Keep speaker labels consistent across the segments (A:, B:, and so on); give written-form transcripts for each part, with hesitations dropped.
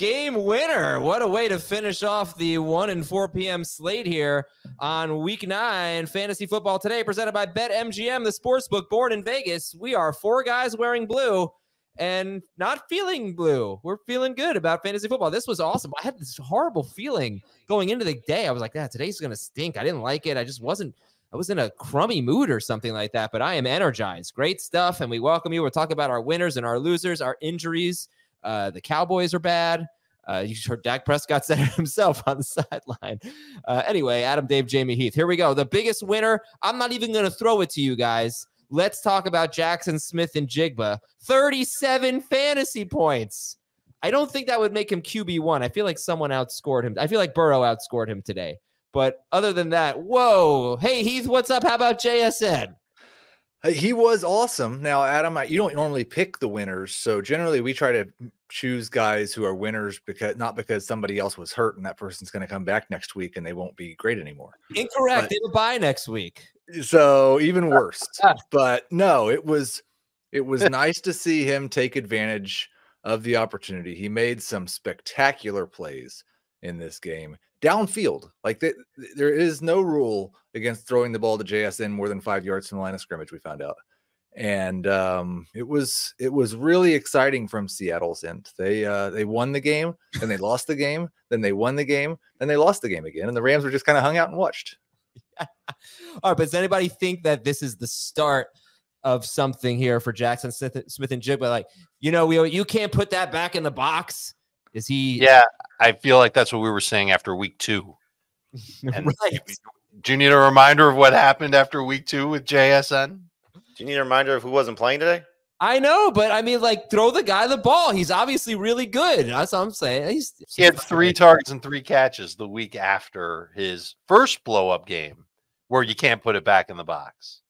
A: game winner. What a way to finish off the 1 and 4 p.m. slate here on Week 9 Fantasy Football Today, presented by BetMGM, the sportsbook born in Vegas. We are 4 guys wearing blue and not feeling blue. We're feeling good about fantasy football. This was awesome. I had this horrible feeling going into the day. I was like, today's going to stink. I didn't like it. I was in a crummy mood or something like that, but I am energized. Great stuff, and we welcome you. We'll talk about our winners and our losers, our injuries. The Cowboys are bad. You heard Dak Prescott said it himself on the sideline. Anyway, Adam, Dave, Jamey, Heath. Here we go. The biggest winner. I'm not even going to throw it to you guys. Let's talk about Jaxon Smith-Njigba. 37 fantasy points. I don't think that would make him QB1. I feel like someone outscored him. I feel like Burrow outscored him today. But other than that, whoa. Hey, Heath, what's up? How about JSN?
B: He was awesome. Now, Adam, you don't normally pick the winners. So generally we try to choose guys who are winners not because somebody else was hurt and that person's going to come back next week and they won't be great anymore.
A: Incorrect. They will bye next week.
B: So even worse. But no, it was nice to see him take advantage of the opportunity. He made some spectacular plays in this game downfield. Like there is no rule against throwing the ball to JSN more than 5 yards from the line of scrimmage, we found out. And it was really exciting from Seattle's end. They won the game, then they lost the game, then they won the game, then they lost the game again. And the Rams were just kind of hung out and watched.
A: All right, but does anybody think that this is the start of something here for Jaxon Smith-Njigba? Like, you can't put that back in the box. Is he?
C: Yeah, I feel like that's what we were saying after week 2. And
A: right.
C: Do you need a reminder of what happened after week 2 with JSN?
D: Do you need a reminder of who wasn't playing today?
A: I know, but I mean, like, throw the guy the ball. He's obviously really good. That's what I'm saying.
C: He had 3 targets and 3 catches the week after his first blow-up game where you can't put it back in the box.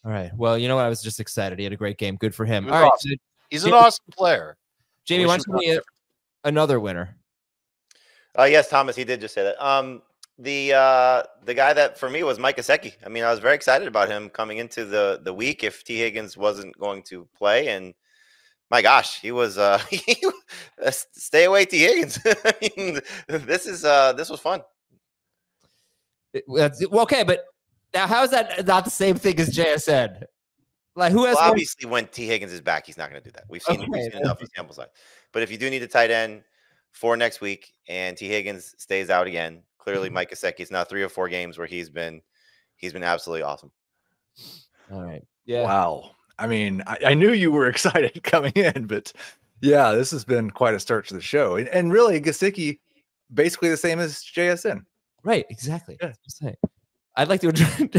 A: All right. Well, you know what? I was just excited. He had a great game. Good for him. All
C: Awesome.
A: right.
C: He's an awesome player.
A: Jamey, why don't you another winner?
D: Yes, Thomas, he did just say that. The guy that for me was Mike Gesicki. I mean, I was very excited about him coming into the week if T. Higgins wasn't going to play, and my gosh, he was stay away T. Higgins. I mean, this was fun.
A: Okay, but now how is that not the same thing as JSN? Like, who has
D: obviously when T. Higgins is back, he's not going to do that. We've seen enough of sample size. But if you do need a tight end for next week and T. Higgins stays out again, clearly Mike Gesicki is now 3 or 4 games where he's been absolutely awesome.
A: All right. Yeah.
B: Wow. I mean, I knew you were excited coming in, but yeah, this has been quite a start to the show. And really, Gesicki, basically the same as JSN.
A: Right. Exactly. Yeah. I'd like to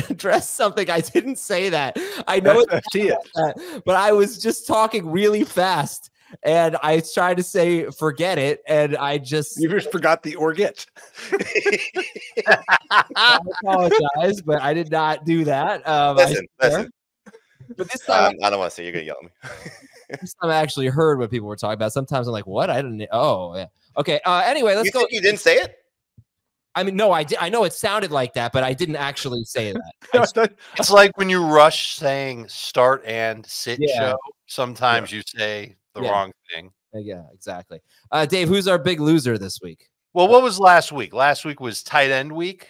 A: address something. I didn't say that. I know it, but I was just talking really fast. And I tried to say, forget it. And you
B: just forgot the or get.
A: I apologize, but I did not do that.
D: Listen.
A: But this time,
D: I don't want to say you're going to yell at
A: me. This time I actually heard what people were talking about. Sometimes I'm like, what? I didn't. Oh, yeah. Okay. Anyway, let's go.
D: You didn't say it?
A: I mean, no, I did. I know it sounded like that, but I didn't actually say that.
C: It's like when you rush saying start and sit show. Sometimes you say the wrong thing.
A: Yeah, exactly. Dave, who's our big loser this week?
C: Well, what was last week? Last week was tight end week.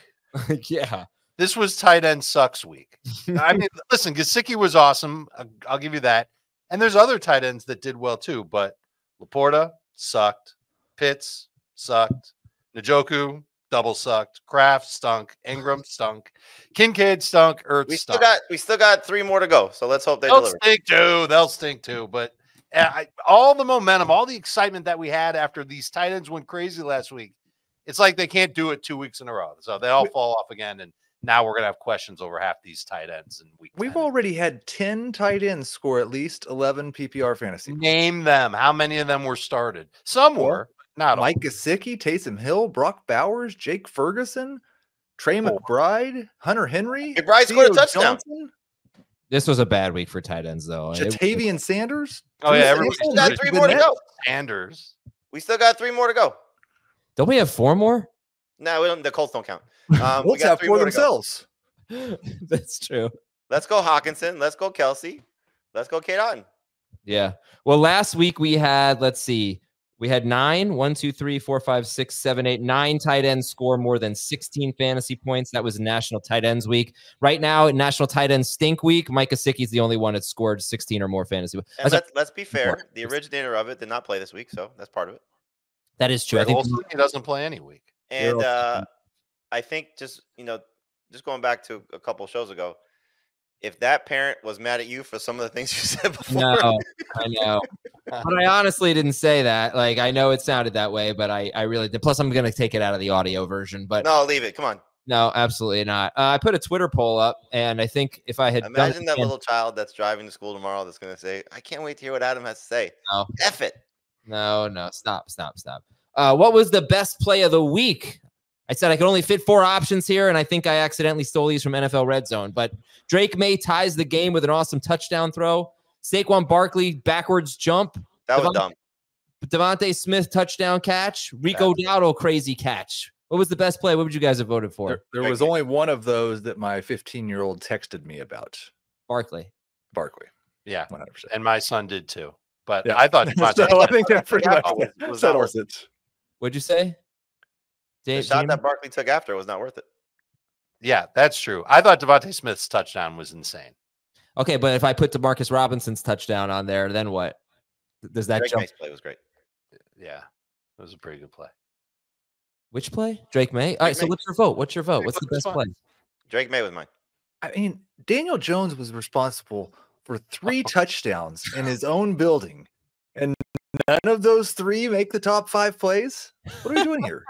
A: Yeah.
C: This was tight end sucks week. I mean, listen, Gesicki was awesome. I'll give you that. And there's other tight ends that did well too, but Laporta sucked. Pitts sucked. Njoku double sucked. Kraft stunk. Ingram stunk. Kincaid stunk. Ertz stunk.
D: We still got 3 more to go, so let's hope
C: They'll stink too. They'll stink too. But all the momentum, all the excitement that we had after these tight ends went crazy last week, it's like they can't do it 2 weeks in a row. So they all fall off again, and now we're going to have questions over half these tight ends in week 10.
B: We've already had 10 tight ends score at least 11 PPR fantasy.
C: Name them. How many of them were started? Some were. Not
B: Mike Gesicki, Taysom Hill, Brock Bowers, Jake Ferguson, Trey McBride, Hunter Henry.
D: McBride scored a touchdown.
B: Johnson,
A: this was a bad week for tight ends, though.
B: Jatavian Sanders.
C: Oh, yeah. Everybody's
D: got 3 more to go.
C: Sanders.
D: We still got 3 more to go.
A: Don't we have 4 more?
D: No, we don't. The Colts don't count.
B: Colts have 4 themselves.
A: That's true.
D: Let's go Hawkinson. Let's go Kelsey. Let's go Kate Otten.
A: Yeah. Well, last week we had, let's see, We had 9, 1, 2, 3, 4, 5, 6, 7, 8, 9 tight ends score more than 16 fantasy points. That was National Tight Ends Week. Right now, National Tight Ends Stink Week, Mike Gesicki is the only one that scored 16 or more fantasy points.
D: And let's be fair. The originator of it did not play this week, so that's part of it.
A: That is true. I think
C: he doesn't play any week.
D: And I think just going back to a couple shows ago, if that parent was mad at you for some of the things you said before.
A: No, I know. But I honestly didn't say that. Like, I know it sounded that way, but I really did. Plus, I'm going to take it out of the audio version. But
D: no, leave it. Come on.
A: No, absolutely not. I put a Twitter poll up, and I think if I had
D: imagine that little child that's driving to school tomorrow that's going to say, I can't wait to hear what Adam has to say.
A: No.
D: F it.
A: No, stop. What was the best play of the week? I said I could only fit 4 options here, and I think I accidentally stole these from NFL Red Zone. But Drake May ties the game with an awesome touchdown throw. Saquon Barkley backwards jump.
D: That was dumb.
A: Devontae Smith touchdown catch. Rico Dowdle crazy catch. What was the best play? What would you guys have voted for?
B: There was only one of those that my 15-year-old texted me about.
A: Barkley.
C: Yeah,
B: 100%.
C: And my son did too. But
B: yeah.
C: I thought
B: so I think that pretty much settles it.
A: What'd you say?
D: The shot that Barkley took after was not worth it.
C: Yeah, that's true. I thought Devontae Smith's touchdown was insane.
A: Okay, but if I put DeMarcus Robinson's touchdown on there, then what? Does that
D: Drake
A: jump?
D: May's play was great.
C: Yeah, it was a pretty good play.
A: Which play? Drake May? All right, so what's your vote? What's the best play?
D: Drake May was mine.
B: I mean, Daniel Jones was responsible for 3 touchdowns in his own building, and none of those 3 make the top 5 plays? What are we doing here?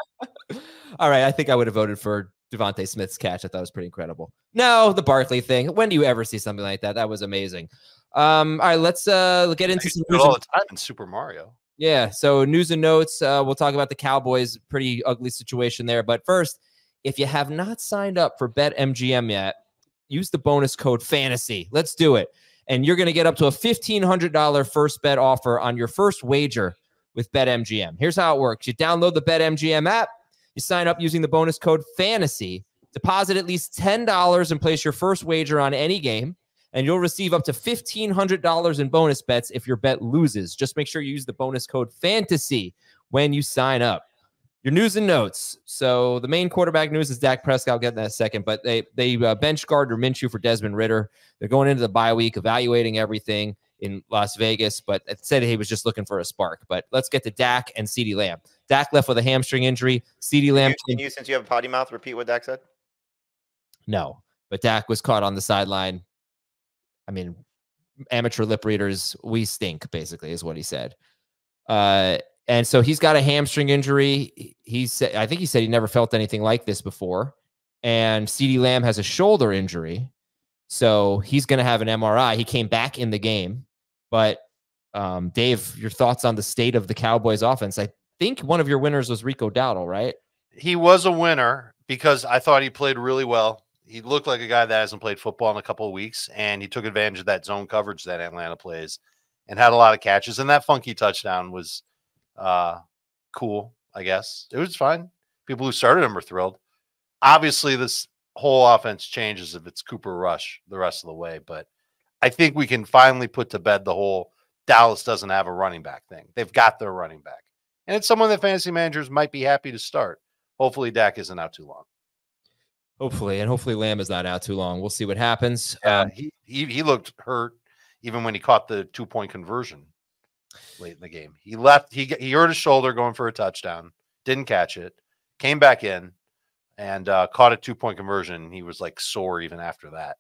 A: All right, I think I would have voted for Devontae Smith's catch. I thought it was pretty incredible. No, the Barkley thing. When do you ever see something like that? That was amazing. All right, let's get into some news
C: all the time in Super Mario.
A: Yeah, so news and notes. We'll talk about the Cowboys. Pretty ugly situation there. But first, if you have not signed up for BetMGM yet, use the bonus code FANTASY. Let's do it. And you're going to get up to a $1,500 first bet offer on your first wager with BetMGM. Here's how it works. You download the BetMGM app. You sign up using the bonus code FANTASY. Deposit at least $10 and place your first wager on any game. And you'll receive up to $1,500 in bonus bets if your bet loses. Just make sure you use the bonus code FANTASY when you sign up. Your news and notes. So the main quarterback news is Dak Prescott. I'll get that in a second. But they bench Gardner Minshew for Desmond Ridder. They're going into the bye week, evaluating everything in Las Vegas. But it said he was just looking for a spark. But let's get to Dak and CeeDee Lamb. Dak left with a hamstring injury. CeeDee Lamb.
D: Can you, since you have a potty mouth, repeat what Dak said?
A: No. But Dak was caught on the sideline. I mean, amateur lip readers, we stink, basically, is what he said. And so he's got a hamstring injury. I think he said he never felt anything like this before. And CeeDee Lamb has a shoulder injury. So he's going to have an MRI. He came back in the game. But Dave, your thoughts on the state of the Cowboys offense? I think one of your winners was Rico Dowdle, right?
C: He was a winner because I thought he played really well. He looked like a guy that hasn't played football in a couple of weeks, and he took advantage of that zone coverage that Atlanta plays and had a lot of catches. And that funky touchdown was cool, I guess. It was fine. People who started him are thrilled. Obviously, this whole offense changes if it's Cooper Rush the rest of the way, but I think we can finally put to bed the whole Dallas doesn't have a running back thing. They've got their running back. And it's someone that fantasy managers might be happy to start. Hopefully, Dak isn't out too long.
A: Hopefully Lamb is not out too long. We'll see what happens.
C: He looked hurt even when he caught the 2-point conversion late in the game. He left. He hurt his shoulder going for a touchdown. Didn't catch it. Came back in and caught a 2-point conversion. He was like sore even after that.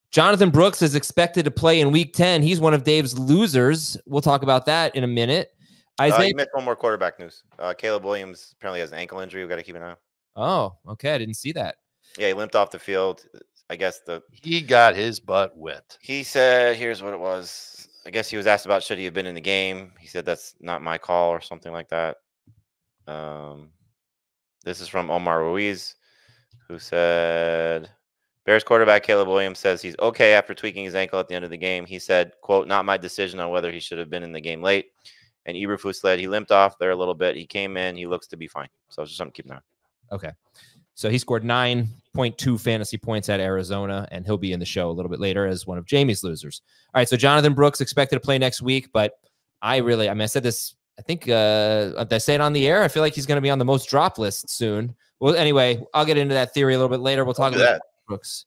A: Jonathan Brooks is expected to play in Week 10. He's one of Dave's losers. We'll talk about that in a minute.
D: You missed one more quarterback news. Caleb Williams apparently has an ankle injury. We've got to keep an eye on.
A: Oh, okay. I didn't see that.
D: Yeah, he limped off the field. I guess
C: he got his butt wet.
D: He said, here's what it was. I guess he was asked about should he have been in the game. He said that's not my call or something like that. This is from Omar Ruiz, who said Bears quarterback Caleb Williams says he's okay after tweaking his ankle at the end of the game. He said, quote, not my decision on whether he should have been in the game late. And Eberflus said he limped off there a little bit. He came in. He looks to be fine. So it's just something to keep an eye on.
A: Okay. So he scored 9.2 fantasy points at Arizona, and he'll be in the show a little bit later as one of Jamey's losers. All right, so Jonathan Brooks expected to play next week, but I said this I think did I say it on the air? I feel like he's going to be on the most drop list soon. Well, anyway, I'll get into that theory a little bit later. We'll talk about that. Brooks.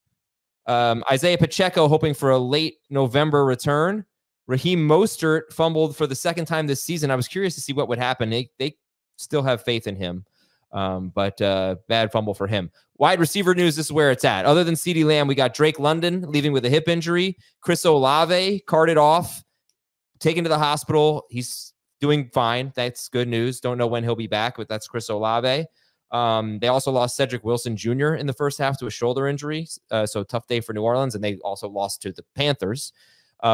A: Isaiah Pacheco hoping for a late November return. Raheem Mostert fumbled for the second time this season. I was curious to see what would happen. They still have faith in him, but bad fumble for him. Wide receiver news, this is where it's at. Other than CeeDee Lamb, we got Drake London leaving with a hip injury. Chris Olave carted off, taken to the hospital. He's doing fine. That's good news. Don't know when he'll be back, but that's Chris Olave. They also lost Cedric Wilson Jr. in the first half to a shoulder injury. So tough day for New Orleans, and they also lost to the Panthers.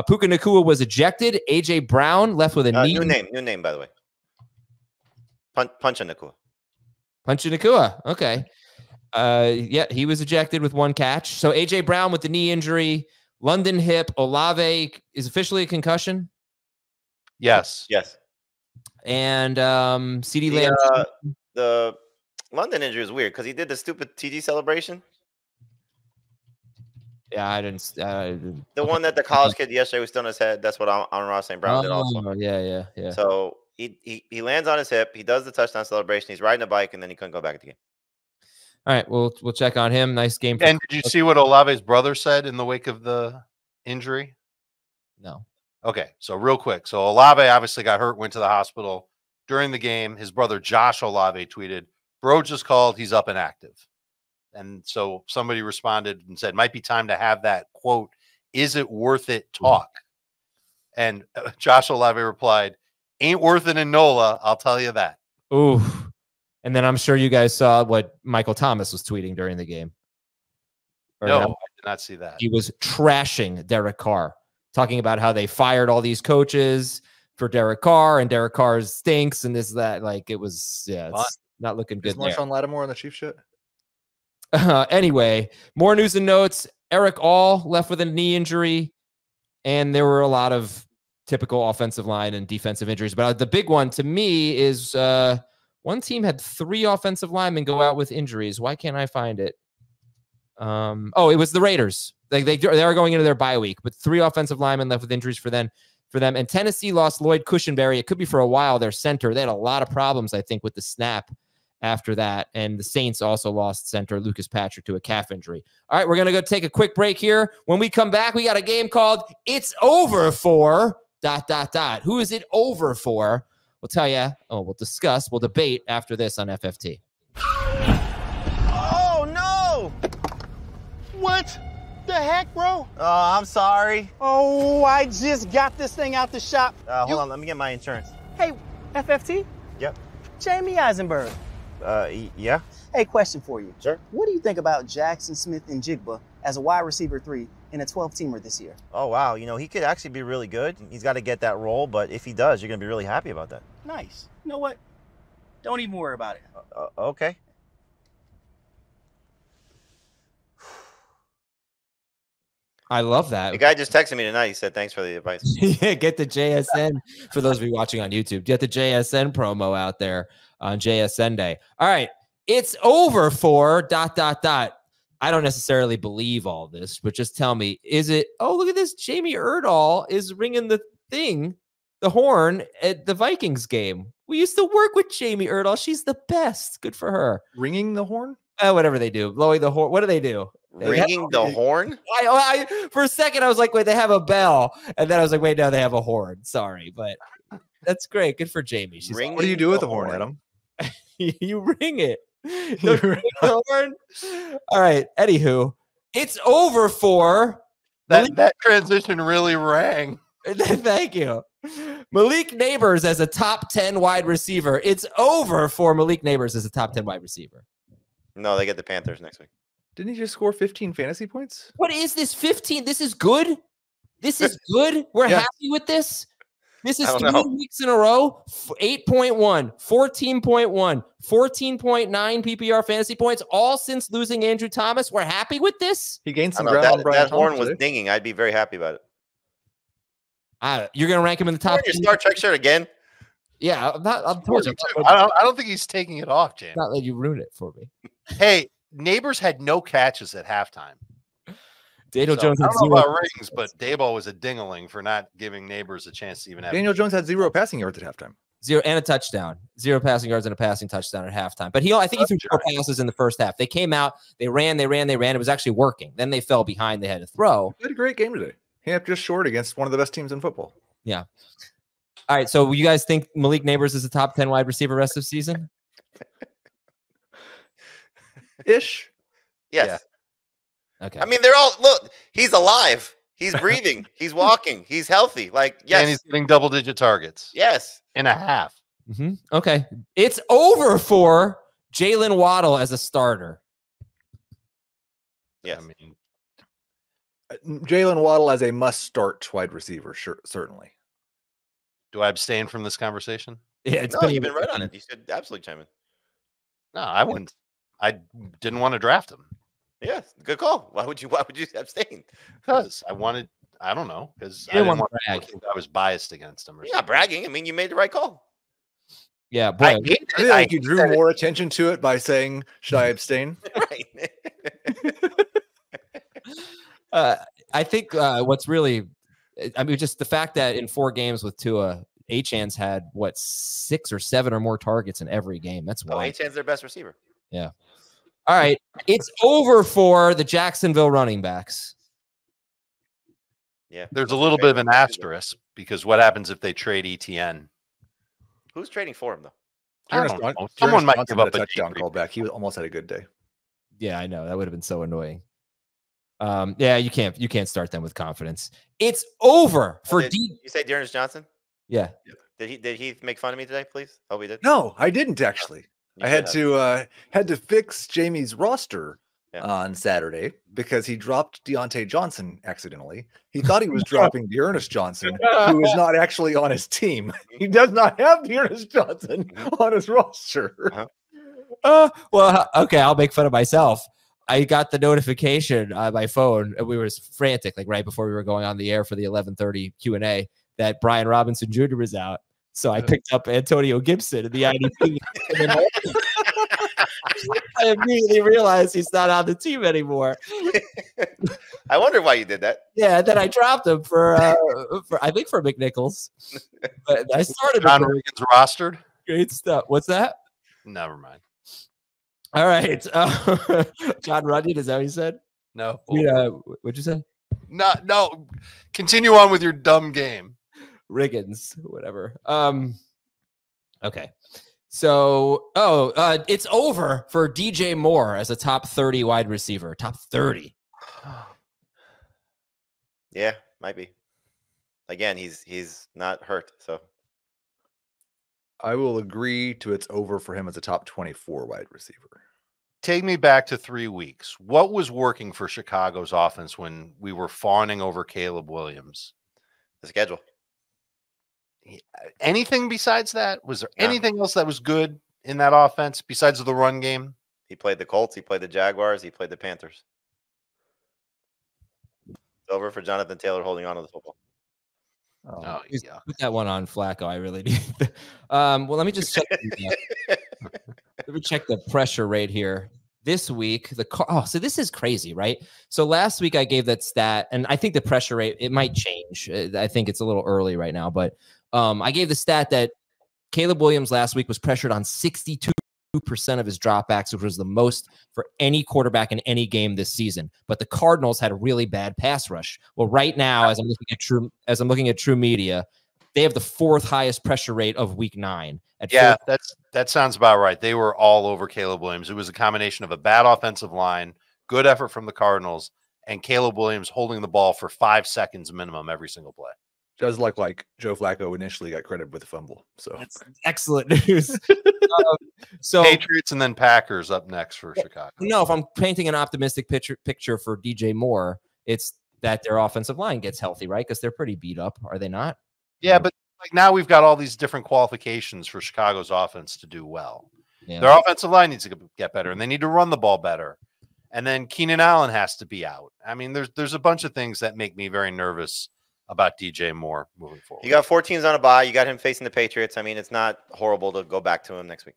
A: Puka Nacua was ejected. A.J. Brown left with a knee.
D: New name, by the way. Punch Nacua.
A: Punch Nacua. Okay. Yeah, he was ejected with one catch. So A.J. Brown with the knee injury. London hip. Olave is officially a concussion.
C: Yes.
A: And CeeDee Lamb.
D: The London injury is weird because he did the stupid TD celebration.
A: Yeah, I didn't.
D: The one that the college kid yesterday was still on his head. That's what Amon-Ra St. Brown did also.
A: Yeah.
D: So he lands on his hip. He does the touchdown celebration. He's riding a bike, and then he couldn't go back to the game.
A: All right, we'll check on him. Nice game.
C: And did you see what Olave's brother said in the wake of the injury?
A: No.
C: Okay, so real quick. So Olave obviously got hurt, went to the hospital during the game. His brother Josh Olave tweeted, "Bro just called. He's up and active." And so somebody responded and said, "Might be time to have that quote. Is it worth it? Talk." And Josh Olave replied, "Ain't worth it in NOLA. I'll tell you that."
A: Ooh. And then I'm sure you guys saw what Michael Thomas was tweeting during the game.
C: No, I did not see that.
A: He was trashing Derek Carr, talking about how they fired all these coaches for Derek Carr, and Derek Carr stinks, and this, that. Like, it was, it's not looking good.
B: Is Marshawn Lattimore on the Chiefs shit?
A: Anyway, more news and notes. Eric All left with a knee injury, and there were a lot of typical offensive line and defensive injuries. But the big one to me is one team had 3 offensive linemen go out with injuries. Why can't I find it? It was the Raiders. They are going into their bye week, but 3 offensive linemen left with injuries for them. And Tennessee lost Lloyd Cushenberry. It could be for a while. Their center. They had a lot of problems, I think, with the snap after that. And the Saints also lost center Lucas Patrick to a calf injury. All right, we're going to go take a quick break here. When we come back, we got a game called It's Over For... ... Who is it over for? We'll tell you. We'll discuss. We'll debate after this on FFT.
E: Oh, no. What the heck, bro?
D: Oh, I'm sorry.
E: Oh, I just got this thing out the shop.
D: Hold on. Let me get my insurance.
E: Hey, FFT?
D: Yep.
E: Jamey Eisenberg.
D: Yeah.
E: Hey, question for you.
D: Sure.
E: What do you think about Jaxon Smith-Njigba as a wide receiver 3 in a 12-teamer this year?
D: Oh, wow. He could actually be really good. He's got to get that role, but if he does, you're going to be really happy about that.
E: Nice. You know what? Don't even worry about it.
D: Okay.
A: I love that.
D: The guy just texted me tonight. He said, "Thanks for the advice."
A: Yeah, get the JSN for those of you watching on YouTube. Get the JSN promo out there on JSN Day. All right. It's over for ... I don't necessarily believe all this, but just tell me, is it, look at this. Jamey Erdahl is ringing the horn at the Vikings game. We used to work with Jamey Erdahl. She's the best. Good for her.
B: Ringing the horn?
A: Whatever they do. Blowing the horn. What do they do?
D: Ringing the horn?
A: For a second, I was like, wait, they have a bell. And then I was like, wait, no, they have a horn. Sorry, but that's great. Good for Jamey.
B: What do you do with the horn, Adam?
A: You ring it. The horn. All right. Anywho, it's over for
C: that transition really rang.
A: Thank you. Malik Nabers as a top 10 wide receiver. It's over for Malik Nabers as a top 10 wide receiver.
D: No, they get the Panthers next week.
B: Didn't he just score 15 fantasy points?
A: What is this? 15? This is good. This is good. We're happy with this. This is 3 weeks in a row. 8.1, 14.1, 14.9 PPR fantasy points, all since losing Andrew Thomas. We're happy with this.
B: He gained some ground on Brian
D: That horn was dinging. I'd be very happy about it.
A: You're going to rank him in the top 10.
D: Your Star Trek shirt again?
A: Yeah, I'm told you.
C: I don't think he's taking it off, James.
A: Not let you ruin it for me.
C: Hey, Nabers had no catches at halftime.
A: Daniel Jones
C: I
A: had
C: don't know
A: 0
C: about rings, but Dayball was a dingling for not giving Nabers a chance to even have.
B: Daniel Jones had 0 passing yards at halftime.
A: 0 and a touchdown, 0 passing yards and a passing touchdown at halftime. But I think he threw 4 passes in the first half. They came out, they ran. It was actually working. Then they fell behind. They had to throw.
B: He had a great game today. He had just short against one of the best teams in football.
A: Yeah. All right. So you guys think Malik Nabers is a top 10 wide receiver rest of season?
B: Ish.
D: Yes.
A: Yeah. Okay.
D: I mean, they're all look. He's alive. He's breathing. He's walking. He's healthy. Like yes.
C: And he's getting double-digit targets.
D: Yes.
C: And a half.
A: Mm-hmm. Okay. It's over for Jaylen Waddle as a starter.
D: Yes.
C: I mean,
B: Jaylen Waddle as a must-start wide receiver, sure, certainly.
C: do I abstain from this conversation?
A: Yeah, it's
D: No, you've been right on it. You should absolutely chime in.
C: No, I wouldn't. I didn't want to draft him
D: Yes, good call. Why would you abstain?
C: because I wanted. I don't know, because I
A: didn't
C: didn't
A: want
C: want
A: to
C: to
A: brag.
C: think I was biased against him. Or
D: You're not bragging. I mean, you made the right call.
A: Yeah,
C: I
A: boy.
C: hate it.
B: I feel like
C: I
B: you drew more attention to it by saying, should I abstain?
D: Right.
A: I think what's really, I mean, just the fact that in 4 games with Tua, Achan's had what 6 or 7 or more targets in every game. That's
D: Oh,
A: why.
D: Achan's their best receiver.
A: Yeah. All right. It's over for the Jacksonville running backs.
D: Yeah.
C: There's a little bit of an asterisk because what happens if they trade ETN?
D: Who's trading for him though?
C: I don't know. Someone might give up a
B: touchdown
C: deep
B: call back. He almost had a good day.
A: Yeah, I know. That would have been so annoying. Yeah, you can't start them with confidence. It's over for
D: You say Dearness Johnson?
A: Yeah.
D: Did he make fun of me today, please? Hope he did.
B: No, I didn't actually.
D: You
B: I had to fix Jamey's roster on Saturday because he dropped Deontay Johnson accidentally. He thought he was dropping Dearness Johnson, who is not actually on his team. He does not have Dearness Johnson on his roster.
A: Well, okay, I'll make fun of myself. I got the notification on my phone, and we were frantic, like right before we were going on the air for the 11:30 Q&A, that Brian Robinson Jr. was out. So I picked up Antonio Gibson in the IDP. I immediately realized he's not on the team anymore.
D: I wonder why you did that.
A: Yeah, then I dropped him for I think for McNichols. But I started
C: John
A: him.
C: Regan's rostered.
A: Great stuff. What's that?
C: Never mind.
A: All right. John Runyon, is that what you said?
C: No.
A: What'd you say?
C: No. Continue on with your dumb game.
A: Riggins, whatever. Okay. So, it's over for DJ Moore as a top 30 wide receiver. Top 30.
D: Yeah, might be. Again, he's not hurt, so
B: I will agree to it's over for him as a top 24 wide receiver.
C: Take me back to 3 weeks. What was working for Chicago's offense when we were fawning over Caleb Williams?
D: the schedule.
C: Anything besides that? Was there
D: No.
C: anything else that was good in that offense besides the run game?
D: He played the Colts, he played the Jaguars, he played the Panthers. It's over for Jonathan Taylor holding on to the football.
C: Oh,
A: Just
C: yeah.
A: Put that one on Flacco. I really need. Well, let me just check. Let me check the pressure rate here. This week, so this is crazy, right? So last week I gave that stat, and I think the pressure rate, it might change. I think it's a little early right now, but I gave the stat that Caleb Williams last week was pressured on 62% of his dropbacks, which was the most for any quarterback in any game this season. But the Cardinals had a really bad pass rush. Well, right now, as I'm looking at True Media, they have the 4th highest pressure rate of Week 9.
C: Yeah, that sounds about right. They were all over Caleb Williams. It was a combination of a bad offensive line, good effort from the Cardinals, and Caleb Williams holding the ball for 5 seconds minimum every single play.
B: Does look like Joe Flacco initially got credited with a fumble. So
A: That's excellent news. So
C: Patriots and then Packers up next for Chicago.
A: No, if I'm painting an optimistic picture for DJ Moore, it's that their offensive line gets healthy, right? Because they're pretty beat up, are they not?
C: Yeah, but like now we've got all these different qualifications for Chicago's offense to do well.
A: Yeah.
C: Their offensive line needs to get better, and they need to run the ball better. And then Keenan Allen has to be out. I mean, there's a bunch of things that make me very nervous about DJ Moore moving forward.
D: You got 4 teams on a bye. You got him facing the Patriots. I mean, it's not horrible to go back to him next week.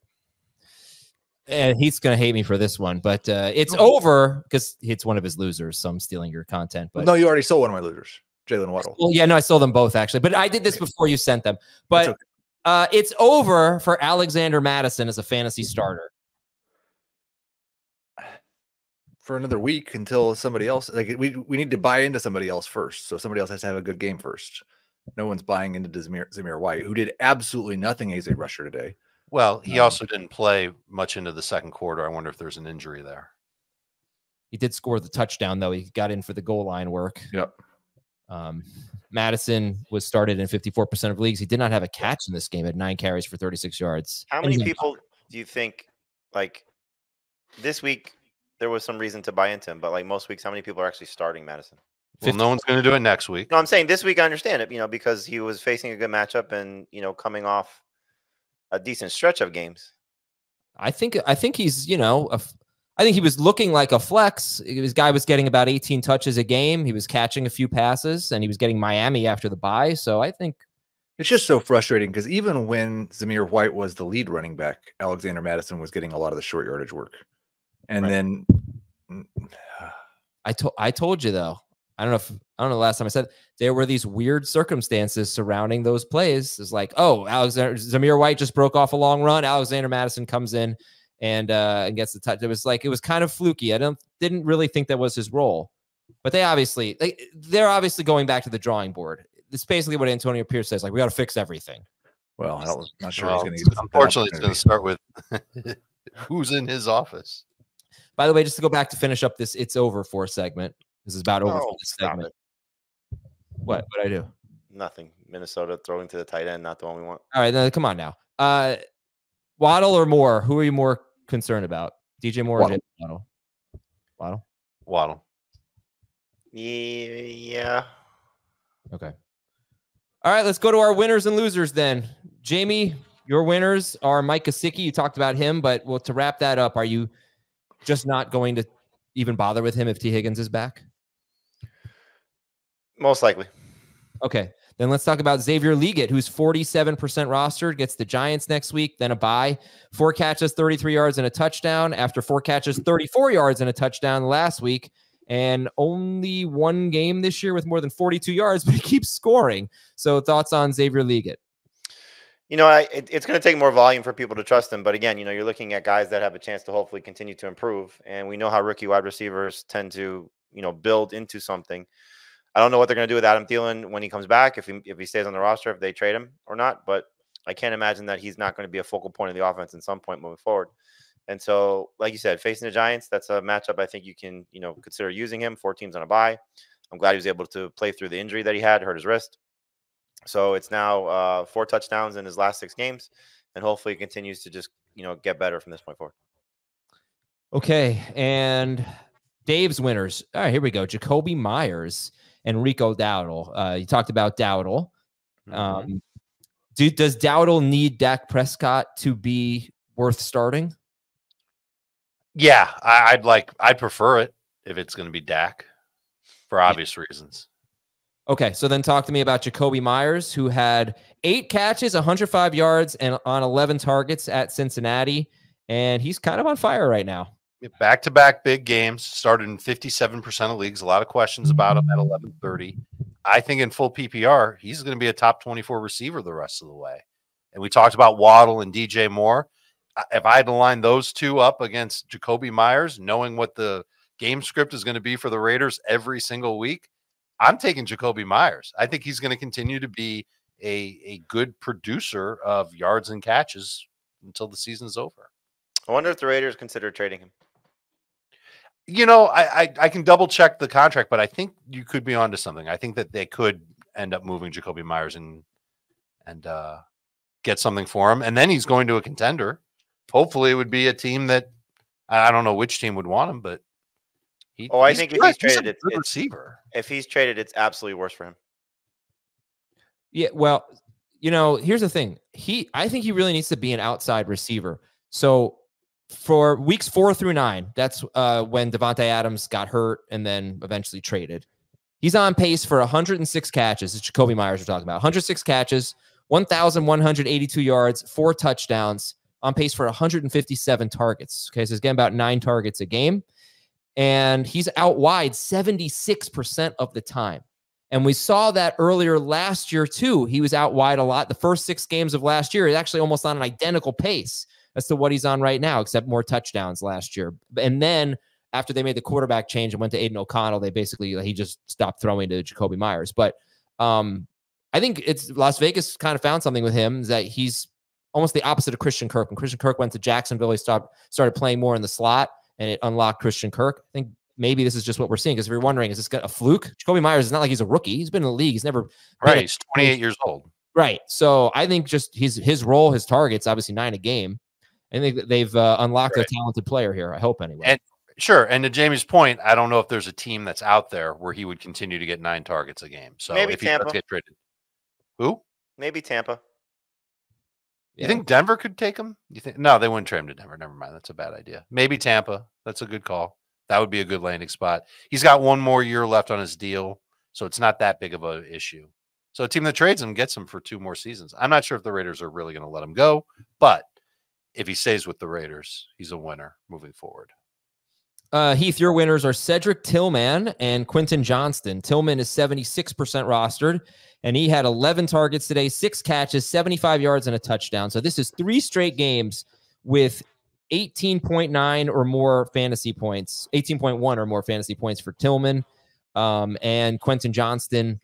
A: And he's going to hate me for this one, but it's over because it's one of his losers, so I'm stealing your content. But
B: no, you already sold one of my losers, Jaylen Waddle.
A: Well, yeah, no, I sold them both actually, but I did this before you sent them. But
B: okay.
A: It's over for Alexander Mattison as a fantasy starter.
B: For another week until somebody else, like we need to buy into somebody else first. So somebody else has to have a good game first. No one's buying into Zamir White, who did absolutely nothing as a rusher today.
C: Well, he also didn't play much into the second quarter. I wonder if there's an injury there.
A: He did score the touchdown, though. He got in for the goal line work.
B: Yep.
A: Madison was started in 54% of leagues. He did not have a catch in this game, had 9 carries for 36 yards.
D: How many people do you think, like, this week there was some reason to buy into him, but like most weeks, how many people are actually starting Madison?
C: Well, no one's going to do it next week.
D: No, I'm saying this week I understand it, because he was facing a good matchup and, coming off a decent stretch of games.
A: I think he's, I think he was looking like a flex. This guy was getting about 18 touches a game. He was catching a few passes, and he was getting Miami after the bye. So I think
B: it's just so frustrating because even when Zamir White was the lead running back, Alexander Mattison was getting a lot of the short yardage work. And then
A: I told you, though, I don't know the last time I said there were these weird circumstances surrounding those plays. It's like, Zamir White just broke off a long run. Alexander Mattison comes in and gets the touch. It was kind of fluky. I didn't really think that was his role, but they're obviously going back to the drawing board. It's basically what Antonio Pierce says. Like, we got to fix everything.
B: Well, I'm not sure he's going to get.
C: Unfortunately, it's going to start with who's in his office.
A: By the way, just to go back to finish up this "It's Over" for segment. This is about over for this segment. What I do?
D: Nothing. Minnesota throwing to the tight end, not the one we want.
A: All right, now, come on now. Waddle or Moore? Who are you more concerned about? DJ Moore or Waddle?
C: Waddle.
D: Yeah.
A: Okay. All right, let's go to our winners and losers then. Jamey, your winners are Mike Gesicki. You talked about him, but to wrap that up, are you just not going to even bother with him if T. Higgins is back?
D: Most likely.
A: Okay. Then let's talk about Xavier Legette, who's 47% rostered, gets the Giants next week, then a bye. 4 catches, 33 yards, and a touchdown. After 4 catches, 34 yards and a touchdown last week. And only 1 game this year with more than 42 yards, but he keeps scoring. So thoughts on Xavier Legette?
D: It's going to take more volume for people to trust him. But again, you're looking at guys that have a chance to hopefully continue to improve. And we know how rookie wide receivers tend to, build into something. I don't know what they're going to do with Adam Thielen when he comes back, if he stays on the roster, if they trade him or not. But I can't imagine that he's not going to be a focal point of the offense at some point moving forward. And so, like you said, facing the Giants, that's a matchup I think you can, consider using him. 4 teams on a bye. I'm glad he was able to play through the injury that he had, hurt his wrist. So it's now 4 touchdowns in his last 6 games, and hopefully it continues to just, get better from this point forward.
A: Okay, and Dave's winners. All right, here we go. Jakobi Meyers and Rico Dowdle. You talked about Dowdle. Does Dowdle need Dak Prescott to be worth starting?
C: Yeah, I'd prefer it if it's going to be Dak for obvious reasons.
A: Okay, so then talk to me about Jakobi Meyers, who had 8 catches, 105 yards, and on 11 targets at Cincinnati, and he's kind of on fire right now.
C: Back-to-back big games, started in 57% of leagues. A lot of questions about him at 11:30. I think in full PPR, he's going to be a top 24 receiver the rest of the way. And we talked about Waddle and DJ Moore. If I had to line those 2 up against Jakobi Meyers, knowing what the game script is going to be for the Raiders every single week, I'm taking Jakobi Meyers. I think he's going to continue to be a good producer of yards and catches until the season's over.
D: I wonder if the Raiders consider trading him.
C: I can double check the contract, but I think you could be onto something. I think that they could end up moving Jakobi Meyers and get something for him. And then he's going to a contender. Hopefully it would be a team that I don't know which team would want him, but
D: I think if he's traded,
C: it's receiver.
D: If he's traded, it's absolutely worse for him.
A: Yeah, well, here's the thing. I think he really needs to be an outside receiver. So for weeks 4 through 9, that's when Devontae Adams got hurt and then eventually traded. He's on pace for 106 catches. It's Jakobi Meyers we're talking about. 106 catches, 1,182 yards, 4 touchdowns, on pace for 157 targets. Okay, so he's getting about 9 targets a game. And he's out wide 76% of the time. And we saw that earlier last year, too. He was out wide a lot. The first 6 games of last year, he's actually almost on an identical pace as to what he's on right now, except more touchdowns last year. And then after they made the quarterback change and went to Aiden O'Connell, he just stopped throwing to Jakobi Meyers. But I think it's Las Vegas kind of found something with him, is that he's almost the opposite of Christian Kirk. When Christian Kirk went to Jacksonville, he started playing more in the slot, and it unlocked Christian Kirk. I think maybe this is just what we're seeing, because if you're wondering, is this a fluke? Jakobi Meyers is not like he's a rookie. He's been in the league. He's never
C: right. He's 28 years old.
A: Right. So I think just his role, his targets, obviously 9 a game. I think they've unlocked a talented player here. I hope anyway.
C: And sure. And to Jamie's point, I don't know if there's a team that's out there where he would continue to get 9 targets a game. So
D: maybe
C: if
D: Tampa.
C: He does get traded. Who?
D: Maybe Tampa.
C: You think Denver could take him? You think? No, they wouldn't trade him to Denver. Never mind. That's a bad idea. Maybe Tampa. That's a good call. That would be a good landing spot. He's got 1 more year left on his deal, so it's not that big of an issue. So a team that trades him gets him for 2 more seasons. I'm not sure if the Raiders are really going to let him go, but if he stays with the Raiders, he's a winner moving forward.
A: Heath, your winners are Cedric, Tillman, and Quentin Johnston. Tillman is 76% rostered, and he had 11 targets today, 6 catches, 75 yards, and a touchdown. So this is 3 straight games with 18.9 or more fantasy points, 18.1 or more fantasy points for Tillman. And Quentin Johnston,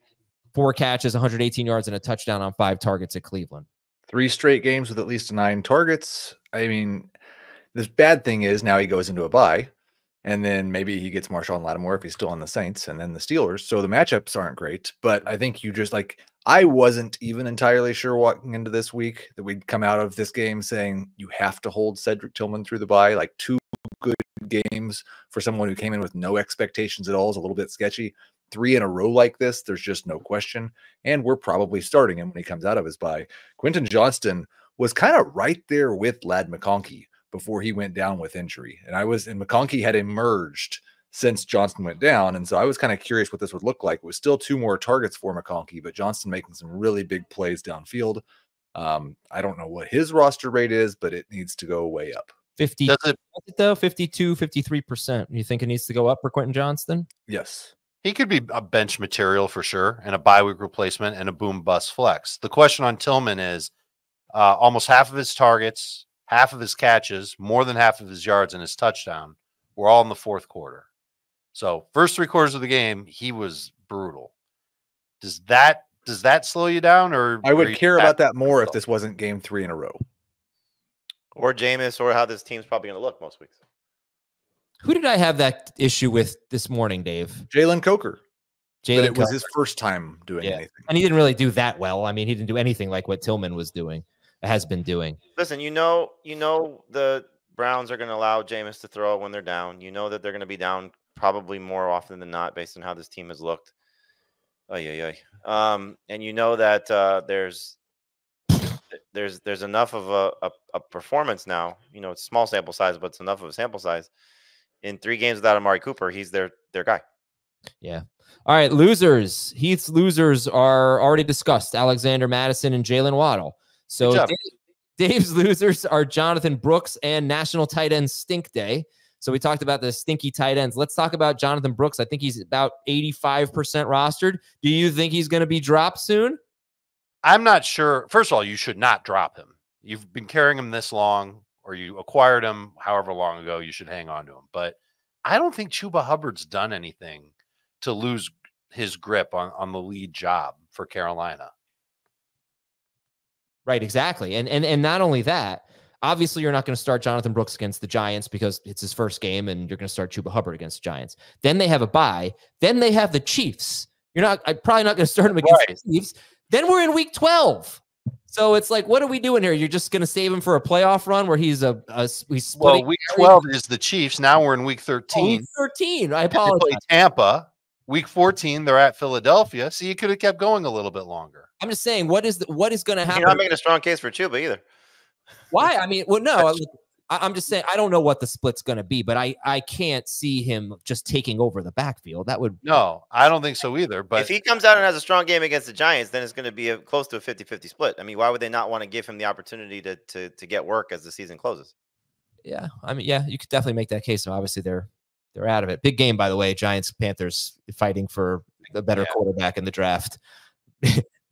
A: 4 catches, 118 yards, and a touchdown on 5 targets at Cleveland.
B: 3 straight games with at least 9 targets. I mean, the bad thing is now he goes into a bye, and then maybe he gets Marshawn Lattimore if he's still on the Saints, and then the Steelers. So the matchups aren't great, but I think you just I wasn't even entirely sure walking into this week that we'd come out of this game saying you have to hold Cedric Tillman through the bye. 2 good games for someone who came in with no expectations at all is a little bit sketchy. 3 in a row like this, there's just no question. And we're probably starting him when he comes out of his bye. Quentin Johnston was kind of right there with Ladd McConkey before he went down with injury. And McConkey had emerged since Johnston went down. And so I was kind of curious what this would look like. It was still 2 more targets for McConkey, but Johnston making some really big plays downfield. I don't know what his roster rate is, but it needs to go way up.
A: 50, does it though? 52, 53%. You think it needs to go up for Quentin Johnston?
B: Yes.
C: He could be a bench material for sure, and a bye week replacement and a boom bust flex. The question on Tillman is almost half of his targets, half of his catches, more than half of his yards, and his touchdown were all in the 4th quarter. So first 3 quarters of the game, he was brutal. Does that slow you down, or
B: I would care about that more if this wasn't game 3 in a row,
D: or Jameis, or how this team's probably going to look most weeks?
A: Who did I have that issue with this morning, Dave?
B: Jalen Coker.
A: Jalen
B: it was his first time doing anything.
A: And he didn't really do that well. I mean, he didn't do anything like what Tillman has been doing.
D: Listen, you know the Browns are going to allow Jameis to throw when they're down. You know that they're going to be down probably more often than not based on how this team has looked. And you know that there's enough of a performance now. You know, it's small sample size, but it's enough of a sample size. In 3 games without Amari Cooper, he's their guy.
A: Yeah. All right, losers. Heath's losers are already discussed. Alexander Mattison and Jaylen Waddle. So Dave's losers are Jonathan Brooks and National Tight End Stink Day. So we talked about the stinky tight ends. Let's talk about Jonathan Brooks. I think he's about 85% rostered. Do you think he's going to be dropped soon?
C: I'm not sure. First of all, you should not drop him. You've been carrying him this long, or you acquired him however long ago. You should hang on to him. But I don't think Chuba Hubbard's done anything to lose his grip on the lead job for Carolina.
A: Right, exactly. And not only that, obviously you're not going to start Jonathan Brooks against the Giants because it's his first game, and you're going to start Chuba Hubbard against the Giants. Then they have a bye. Then they have the Chiefs. I'm probably not going to start him against the Chiefs. Then we're in week 12. So it's like, what are we doing here? You're just going to save him for a playoff run where he's splitting.
C: Week 12 is the Chiefs. Now we're in week 13.
A: Oh, week 13. I apologize.
C: They play Tampa. Week 14, they're at Philadelphia. So you could have kept going a little bit longer.
A: I'm just saying, what is going to happen?
D: You're not making a strong case for Chuba either.
A: Why? I mean, well, no. I'm just saying, I don't know what the split's going to be, but I can't see him just taking over the backfield. That would
C: no, I don't think so either. But
D: if he comes out and has a strong game against the Giants, then it's going to be close to a 50-50 split. I mean, why would they not want to give him the opportunity to get work as the season closes?
A: Yeah, I mean, yeah, you could definitely make that case. So obviously they're out of it. Big game, by the way. Giants Panthers fighting for the better quarterback in the draft.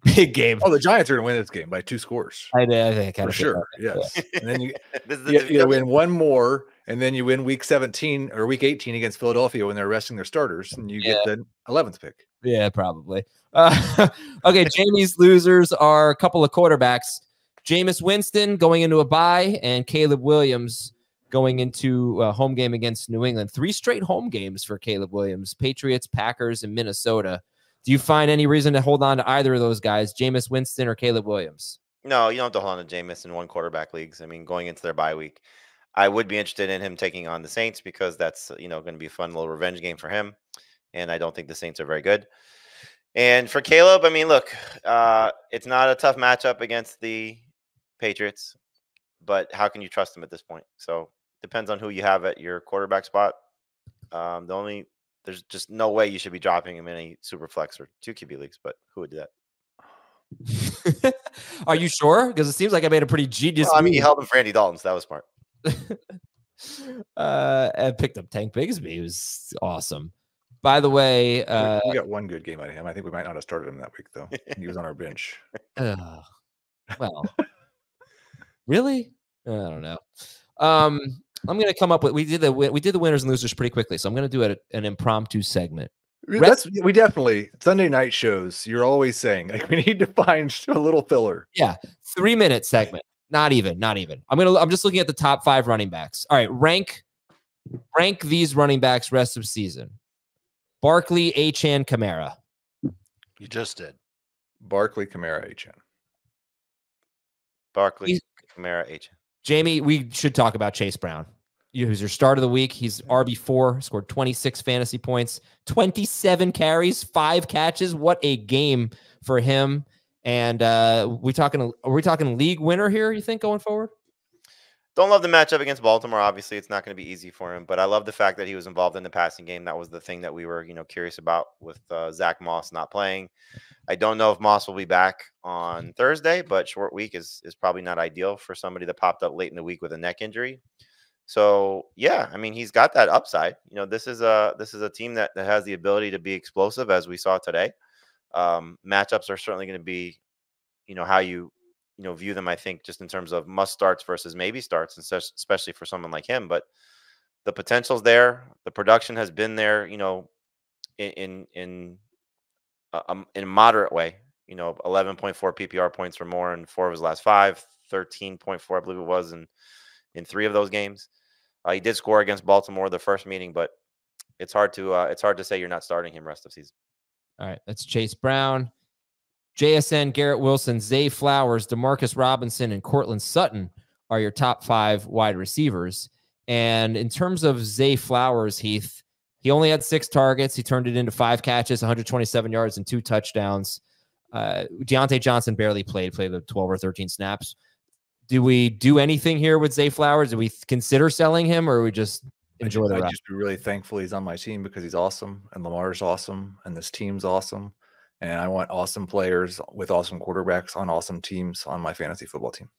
A: Big game.
B: Oh, the Giants are going to win this game by 2 scores.
A: I think
B: for sure. Yes. And then you
D: This
B: you win one more, and then you win week 17 or week 18 against Philadelphia when they're resting their starters, and you get the 11th pick.
A: Yeah, probably. Okay, Jamey's losers are a couple of quarterbacks. Jameis Winston going into a bye, and Caleb Williams going into a home game against New England. 3 straight home games for Caleb Williams: Patriots, Packers, and Minnesota. Do you find any reason to hold on to either of those guys, Jameis Winston or Caleb Williams?
D: No, you don't have to hold on to Jameis in one quarterback leagues. I mean, going into their bye week, I would be interested in him taking on the Saints because that's, going to be a fun little revenge game for him. And I don't think the Saints are very good. And for Caleb, I mean, look, it's not a tough matchup against the Patriots, but how can you trust him at this point? So depends on who you have at your quarterback spot. There's just no way you should be dropping him in any super flex or 2 QB leagues, but who would do
A: that? Are you sure? Because it seems like I made a pretty genius move.
D: I mean, he held him for Andy Dalton, so that was smart.
A: I picked up Tank Bigsby. It was awesome. By the way,
B: we got one good game out of him. I think we might not have started him that week, though. He was on our bench.
A: Well, really? I don't know. I'm going to come up with, we did the winners and losers pretty quickly. So I'm going to do an impromptu segment.
B: We definitely, Sunday night shows, you're always saying, like, we need to find a little filler.
A: Yeah. 3-minute segment. Not even. I'm just looking at the top 5 running backs. All right. Rank these running backs rest of season. Barkley, Achane, Kamara.
C: You just did.
B: Barkley, Kamara, Achane.
D: Barkley, Kamara, Achane.
A: Jamey, we should talk about Chase Brown. Who's your start of the week? He's RB4, scored 26 fantasy points, 27 carries, 5 catches. What a game for him. And are we talking league winner here, you think, going forward?
D: Don't love the matchup against Baltimore. Obviously, it's not going to be easy for him, but I love the fact that he was involved in the passing game. That was the thing that we were, curious about with Zach Moss not playing. I don't know if Moss will be back on Thursday, but short week is probably not ideal for somebody that popped up late in the week with a neck injury. So yeah, I mean, he's got that upside. This is a team that has the ability to be explosive, as we saw today. Matchups are certainly going to be, how you view them, I think, just in terms of must starts versus maybe starts, and especially for someone like him. But the potential's there. The production has been there, in a moderate way. 11.4 PPR points or more in 4 of his last 5, 13.4, I believe it was, in 3 of those games. He did score against Baltimore the first meeting, but it's hard to say you're not starting him rest of season.
A: All right, that's Chase Brown. JSN, Garrett Wilson, Zay Flowers, Demarcus Robinson, and Cortland Sutton are your top 5 wide receivers. And in terms of Zay Flowers, Heath, he only had 6 targets. He turned it into 5 catches, 127 yards, and 2 touchdowns. Deontay Johnson barely played the 12 or 13 snaps. Do we do anything here with Zay Flowers? Do we consider selling him, or we just enjoy the ride?
B: I'd just be really thankful he's on my team because he's awesome, and Lamar's awesome, and this team's awesome. And I want awesome players with awesome quarterbacks on awesome teams on my fantasy football team.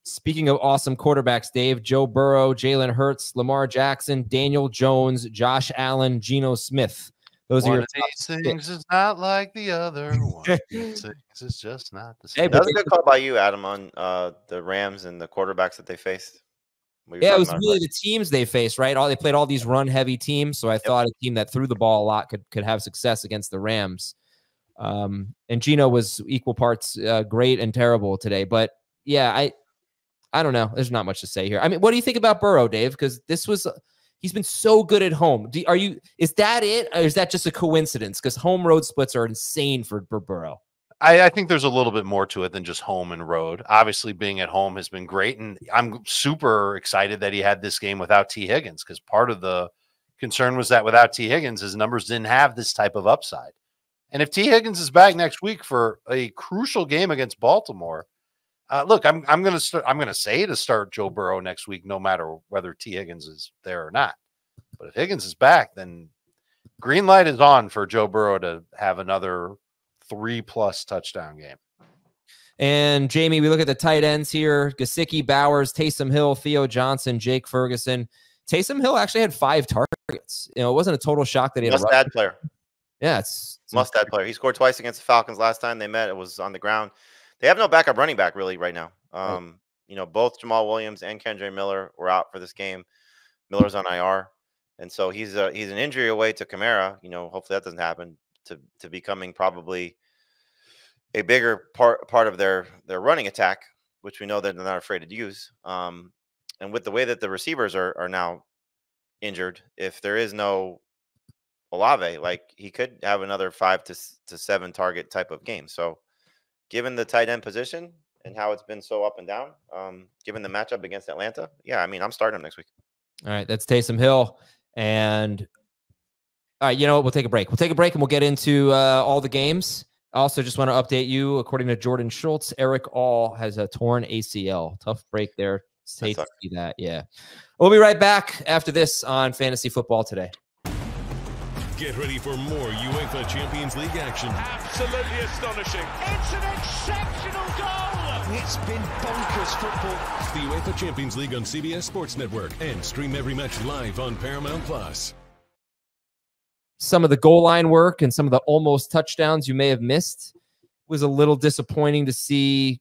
A: Speaking of awesome quarterbacks, Dave, Joe Burrow, Jalen Hurts, Lamar Jackson, Daniel Jones, Josh Allen, Geno Smith. Those
C: one
A: are your
C: of these things is not like the other. One of these things is just not the same.
A: Hey,
D: That was a good call by you, Adam, on the Rams and the quarterbacks that they faced.
A: Yeah, it was really the teams they faced, right? They played all these run-heavy teams, so I thought a team that threw the ball a lot could have success against the Rams. And Geno was equal parts great and terrible today. But yeah, I don't know. There's not much to say here. I mean, what do you think about Burrow, Dave? Because he's been so good at home. Is that it? Or is that just a coincidence? Because home road splits are insane for Burrow.
C: I think there's a little bit more to it than just home and road. Obviously, being at home has been great. And I'm super excited that he had this game without T. Higgins, because part of the concern was that without T. Higgins, his numbers didn't have this type of upside. And if T. Higgins is back next week for a crucial game against Baltimore, look, I'm going to say to start Joe Burrow next week, no matter whether T. Higgins is there or not. But if Higgins is back, then green light is on for Joe Burrow to have another 3+ touchdown game.
A: And Jamey, we look at the tight ends here: Gesicki, Bowers, Taysom Hill, Theo Johnson, Jake Ferguson. Taysom Hill actually had 5 targets. It wasn't a total shock that he had a
D: player.
A: Yeah, it's
D: must-add player. He scored twice against the Falcons last time they met. It was on the ground. They have no backup running back really right now.
A: Right.
D: Both Jamal Williams and Kendre Miller were out for this game. Miller's on IR, and so he's an injury away to Kamara. Hopefully that doesn't happen to becoming probably a bigger part of their running attack, which we know that they're not afraid to use. And with the way that the receivers are now injured, if there is no Olave, like he could have another 5 to 7 target type of game. So given the tight end position and how it's been so up and down, given the matchup against Atlanta, yeah, I mean, I'm starting him next week.
A: All right, that's Taysom Hill. And all right, you know what? We'll take a break. We'll take a break and we'll get into all the games. I also just want to update you. According to Jordan Schultz, Eric All has a torn ACL. Tough break there. Hate to see that. Yeah. We'll be right back after this on Fantasy Football Today.
F: Get ready for more UEFA Champions League action.
G: Absolutely astonishing. It's an exceptional goal. It's been bonkers football.
F: The UEFA Champions League on CBS Sports Network and stream every match live on Paramount Plus.
A: Some of the goal line work and some of the almost touchdowns you may have missed. It was a little disappointing to see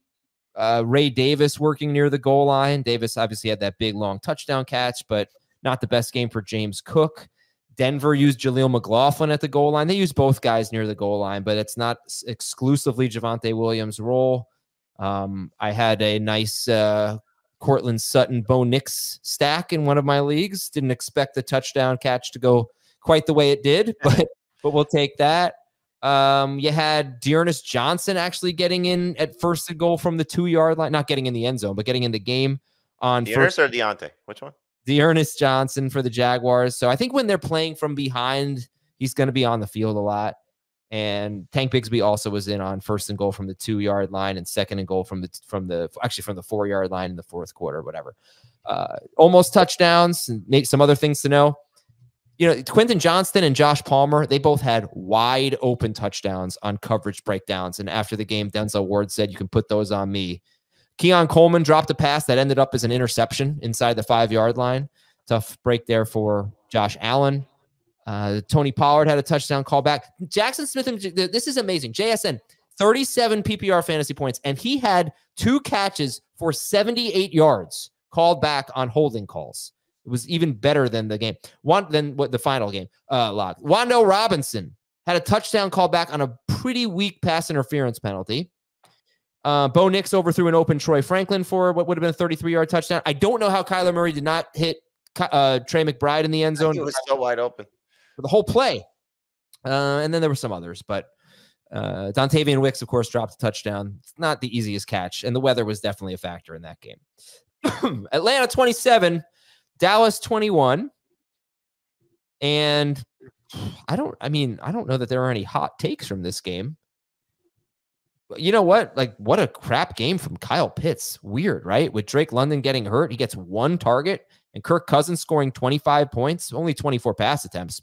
A: Ray Davis working near the goal line. Davis obviously had that big, long touchdown catch, but not the best game for James Cook. Denver used Jaleel McLaughlin at the goal line. They used both guys near the goal line, but it's not exclusively Javonte Williams' role. I had a nice Cortland Sutton Bo Nix stack in one of my leagues. Didn't expect the touchdown catch to go quite the way it did, but we'll take that. You had Dearness Johnson actually getting in at first and goal from the 2-yard line, not getting in the end zone, but getting in the game on
D: Dearness or Deontay? Which one?
A: Dearness Johnson for the Jaguars. So I think when they're playing from behind, he's going to be on the field a lot. And Tank Bigsby also was in on first and goal from the 2-yard line and second and goal from the 4-yard line in the fourth quarter, whatever. Almost touchdowns and make some other things to know. Quentin Johnston and Josh Palmer, they both had wide open touchdowns on coverage breakdowns. And after the game, Denzel Ward said, "You can put those on me." Keon Coleman dropped a pass that ended up as an interception inside the 5-yard line. Tough break there for Josh Allen. Tony Pollard had a touchdown call back. Jaxon Smith, this is amazing. JSN, 37 PPR fantasy points, and he had 2 catches for 78 yards called back on holding calls. It was even better than the game. The final game log. Wando Robinson had a touchdown call back on a pretty weak pass interference penalty. Bo Nix overthrew an open Troy Franklin for what would have been a 33-yard touchdown. I don't know how Kyler Murray did not hit Trey McBride in the end zone.
D: He was so wide open
A: for the whole play. And then there were some others, but Dontavian Wicks, of course, dropped a touchdown. It's not the easiest catch, and the weather was definitely a factor in that game. Atlanta 27, Dallas 21. And I don't know that there are any hot takes from this game. You know what? What a crap game from Kyle Pitts. Weird, right? With Drake London getting hurt, he gets 1 target, and Kirk Cousins scoring 25 points, only 24 pass attempts.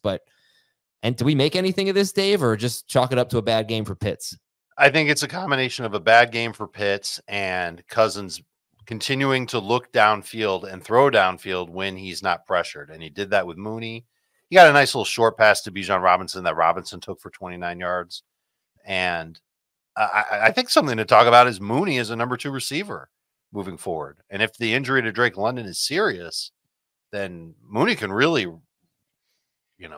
A: And do we make anything of this, Dave, or just chalk it up to a bad game for Pitts?
C: I think it's a combination of a bad game for Pitts and Cousins continuing to look downfield and throw downfield when he's not pressured. And he did that with Mooney. He got a nice little short pass to Bijan Robinson that Robinson took for 29 yards. And I think something to talk about is Mooney as a number 2 receiver moving forward. And if the injury to Drake London is serious, then Mooney can really,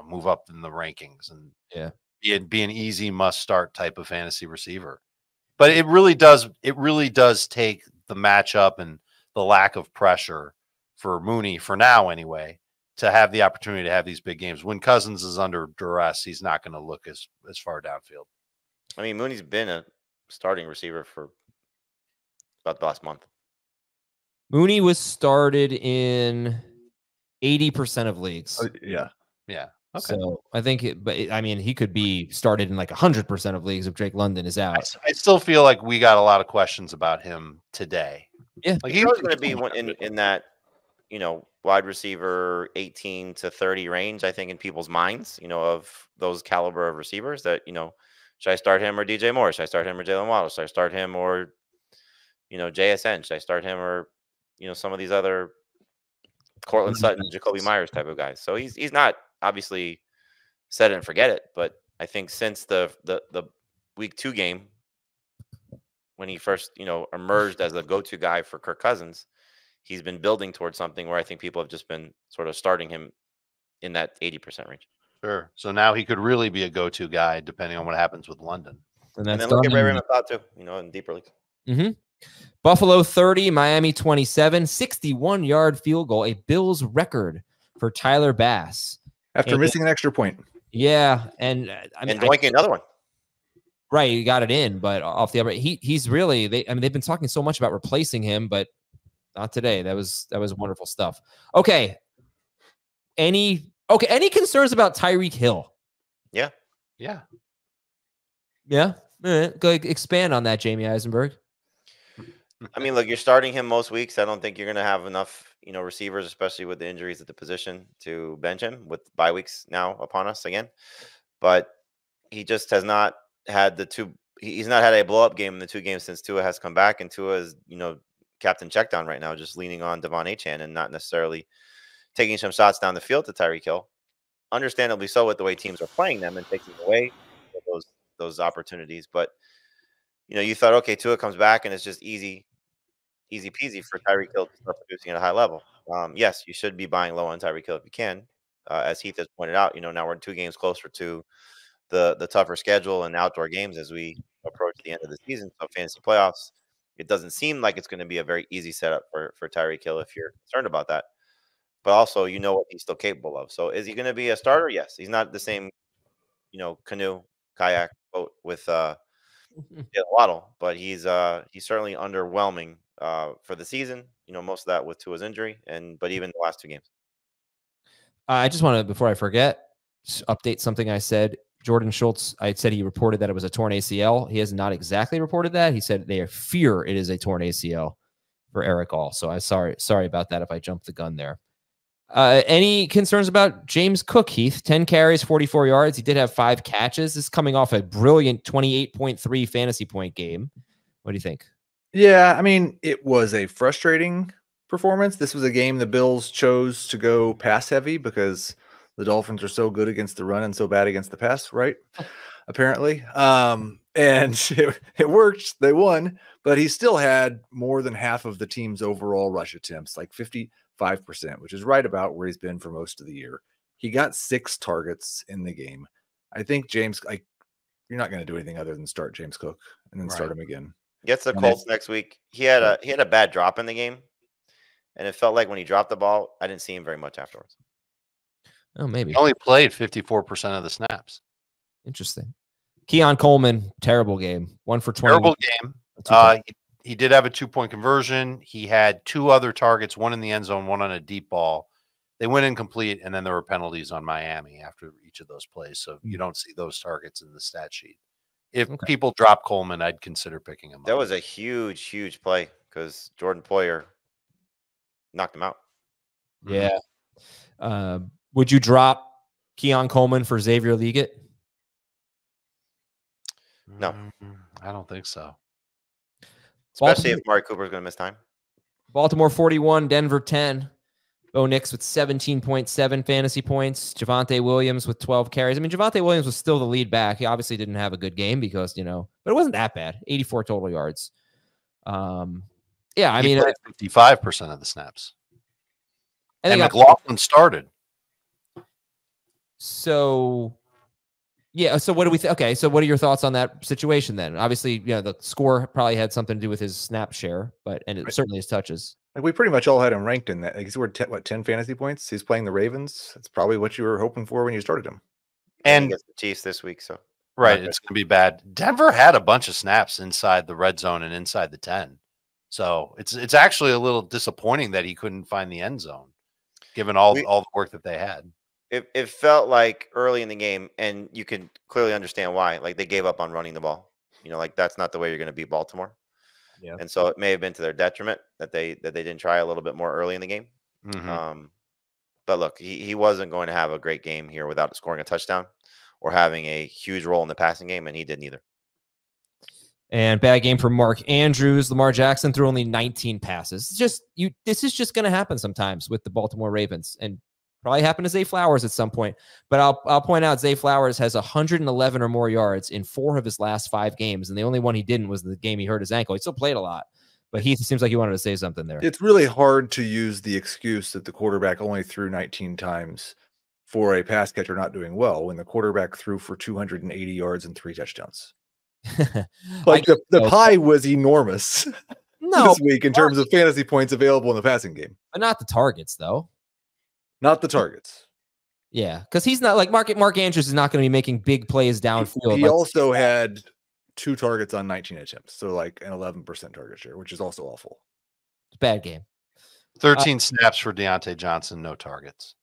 C: move up in the rankings and be an easy must-start type of fantasy receiver. But it really does take the matchup and the lack of pressure for Mooney, for now anyway, to have the opportunity to have these big games. When Cousins is under duress, he's not going to look as far downfield.
D: I mean, Mooney's been a starting receiver for about the last month.
A: Mooney was started in 80% of leagues.
B: Yeah.
C: Okay.
A: So I think, he could be started in 100% of leagues if Drake London is out.
C: I still feel like we got a lot of questions about him today.
A: Yeah.
D: He was going to be in that, wide receiver 18 to 30 range, I think, in people's minds, of those caliber of receivers that, should I start him or DJ Moore? Should I start him or Jaylen Waddle? Should I start him or, JSN? Should I start him or, some of these other Cortland Sutton, Jakobi Meyers type of guys? So he's not obviously set it and forget it, but I think since the week 2 game, when he first, emerged as a go-to guy for Kirk Cousins, he's been building towards something where I think people have just been sort of starting him in that 80% range.
C: Sure. So now he could really be a go-to guy depending on what happens with London.
D: And then look at Ray Raymond thought too, in deeper leagues.
A: Mm-hmm. Buffalo 30, Miami 27, 61-yard field goal, a Bills record for Tyler Bass.
B: After missing an extra point.
A: Yeah. And
D: doinking another one.
A: Right. He got it in, but off the other, he's really, they've been talking so much about replacing him, but not today. That was wonderful stuff. Okay. Any concerns about Tyreek Hill?
C: Yeah.
A: Yeah. Go expand on that, Jamey Eisenberg.
D: I mean, look, you're starting him most weeks. I don't think you're going to have enough, receivers, especially with the injuries at the position, to bench him with bye weeks now upon us again. But he just has not had he's not had a blow up game in the 2 games since Tua has come back, and Tua is, captain checkdown right now, just leaning on Devon Achane and not necessarily taking some shots down the field to Tyreek Hill. Understandably so, with the way teams are playing them and taking away those opportunities. But you thought, okay, Tua comes back and it's just easy peasy for Tyreek Hill to start producing at a high level. Yes, you should be buying low on Tyreek Hill if you can. As Heath has pointed out, now we're 2 games closer to the tougher schedule and outdoor games as we approach the end of the season. So fantasy playoffs, it doesn't seem like it's going to be a very easy setup for Tyreek Hill if you're concerned about that. But also, what he's still capable of. So is he going to be a starter? Yes. He's not the same, canoe, kayak boat with Waddle, but he's certainly underwhelming for the season. Most of that with Tua's injury, but even the last 2 games.
A: I just want to, before I forget, update something I said. Jordan Schultz, I said he reported that it was a torn ACL. He has not exactly reported that. He said they fear it is a torn ACL for Eric All. So I'm sorry about that if I jumped the gun there. Any concerns about James Cook, Heath? 10 carries, 44 yards. He did have 5 catches. This is coming off a brilliant 28.3 fantasy point game. What do you think?
B: Yeah, I mean, it was a frustrating performance. This was a game the Bills chose to go pass heavy because the Dolphins are so good against the run and so bad against the pass, right? Apparently. And it worked. They won, but he still had more than half of the team's overall rush attempts, like 55%, which is right about where he's been for most of the year. He got 6 targets in the game. I think you're not going to do anything other than start James Cook and then start him again.
D: Gets the Colts next week. He had a bad drop in the game, and it felt like when he dropped the ball, I didn't see him very much afterwards.
A: Oh, maybe.
C: He only played 54% of the snaps.
A: Interesting. Keon Coleman, terrible game. 1 for 20.
C: Terrible game. He did have a 2-point conversion. He had 2 other targets, one in the end zone, one on a deep ball. They went incomplete, and then there were penalties on Miami after each of those plays. So you don't see those targets in the stat sheet. If people drop Coleman, I'd consider picking him up.
D: That was a huge, huge play because Jordan Poyer knocked him out.
A: Yeah. Would you drop Keon Coleman for Xavier Legette?
D: No.
C: I don't think so.
D: Especially if Amari Cooper is going to miss time.
A: Baltimore 41, Denver 10. Bo Nix with 17.7 fantasy points. Javonte Williams with 12 carries. I mean, Javonte Williams was still the lead back. He obviously didn't have a good game because, but it wasn't that bad. 84 total yards. He played
C: 55% of the snaps.
A: And
C: McLaughlin started.
A: So, yeah. So what do we think? Okay. So what are your thoughts on that situation then? Obviously, the score probably had something to do with his snap share, certainly his touches.
B: Like we pretty much all had him ranked in that. Like he's worth 10 fantasy points. He's playing the Ravens. That's probably what you were hoping for when you started him.
D: And he gets the Chiefs this week, so
C: it's going to be bad. Denver had a bunch of snaps inside the red zone and inside the 10, so it's actually a little disappointing that he couldn't find the end zone, given all the work that they had.
D: It felt like early in the game, and you can clearly understand why. Like they gave up on running the ball. Like that's not the way you're going to beat Baltimore.
B: Yeah.
D: And so it may have been to their detriment that they didn't try a little bit more early in the game.
C: Mm-hmm.
D: But look, he wasn't going to have a great game here without scoring a touchdown or having a huge role in the passing game, and he didn't either.
A: And bad game for Mark Andrews. Lamar Jackson threw only 19 passes. This is just going to happen sometimes with the Baltimore Ravens. And Probably happened to Zay Flowers at some point. But I'll point out Zay Flowers has 111 or more yards in 4 of his last 5 games, and the only one he didn't was the game he hurt his ankle. He still played a lot. But Heath seems like he wanted to say something there.
B: It's really hard to use the excuse that the quarterback only threw 19 times for a pass catcher not doing well when the quarterback threw for 280 yards and 3 touchdowns. Like the pie was enormous this week in terms of fantasy points available in the passing game.
A: But not the targets, though.
B: Not the targets.
A: Yeah, because he's not like Mark Andrews is not going to be making big plays downfield.
B: He also had 2 targets on 19 attempts, so like an 11% target share, which is also awful.
A: Bad game.
C: 13 snaps for Deontay Johnson, no targets.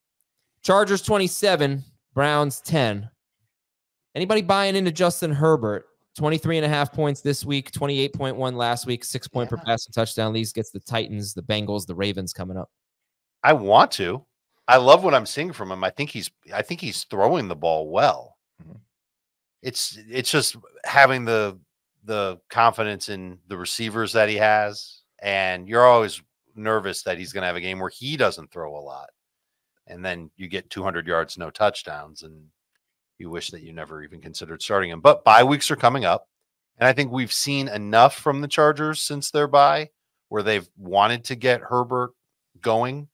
A: Chargers 27, Browns 10. Anybody buying into Justin Herbert? 23.5 points this week, 28.1 last week, 6 point per passing touchdown. Leagues gets the Titans, the Bengals, the Ravens coming up.
C: I want to. I love what I'm seeing from him. I think he's throwing the ball well.
B: Mm-hmm.
C: It's just having the confidence in the receivers that he has, and you're always nervous that he's going to have a game where he doesn't throw a lot, and then you get 200 yards, no touchdowns, and you wish that you never even considered starting him. But bye weeks are coming up, and I think we've seen enough from the Chargers since their bye where they've wanted to get Herbert going.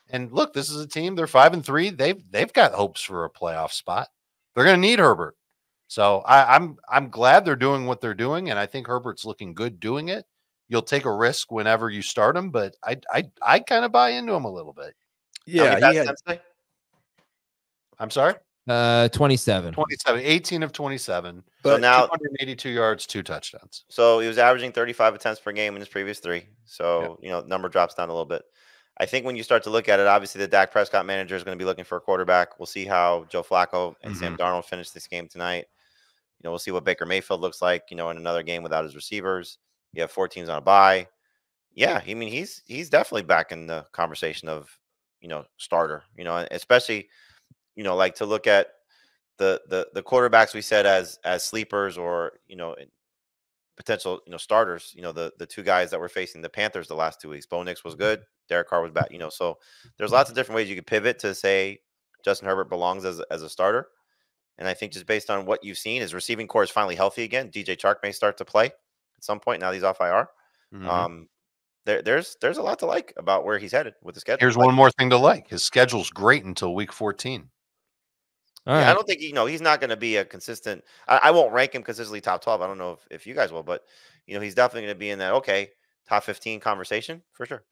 C: And look, this is a team. They're 5-3. They've got hopes for a playoff spot. They're going to need Herbert. So I'm glad they're doing what they're doing, and I think Herbert's looking good doing it. You'll take a risk whenever you start him, but I kind of buy into him a little bit.
B: Yeah,
C: I'm sorry.
A: 27,
C: 18 of 27.
D: But
C: So
D: now
C: 282 yards, 2 touchdowns.
D: So he was averaging 35 attempts per game in his previous 3. So, number drops down a little bit. I think when you start to look at it, obviously the Dak Prescott manager is going to be looking for a quarterback. We'll see how Joe Flacco and Sam Darnold finish this game tonight. We'll see what Baker Mayfield looks like, in another game without his receivers. You have 4 teams on a bye. Yeah, I mean, he's definitely back in the conversation of, starter, especially, like to look at the quarterbacks we said as sleepers or, potential, starters, the 2 guys that were facing the Panthers the last 2 weeks. Bo Nix was good. Derek Carr was bad, so there's lots of different ways you could pivot to say Justin Herbert belongs as a starter. And I think just based on what you've seen, his receiving core is finally healthy again. DJ Chark may start to play at some point. Now he's off IR. There's a lot to like about where he's headed with the schedule.
C: Here's one more thing to like. His schedule's great until week 14.
A: All right.
D: I don't think, he's not going to be a consistent. I won't rank him consistently top 12. I don't know if you guys will, but, he's definitely going to be in that, top 15 conversation for sure.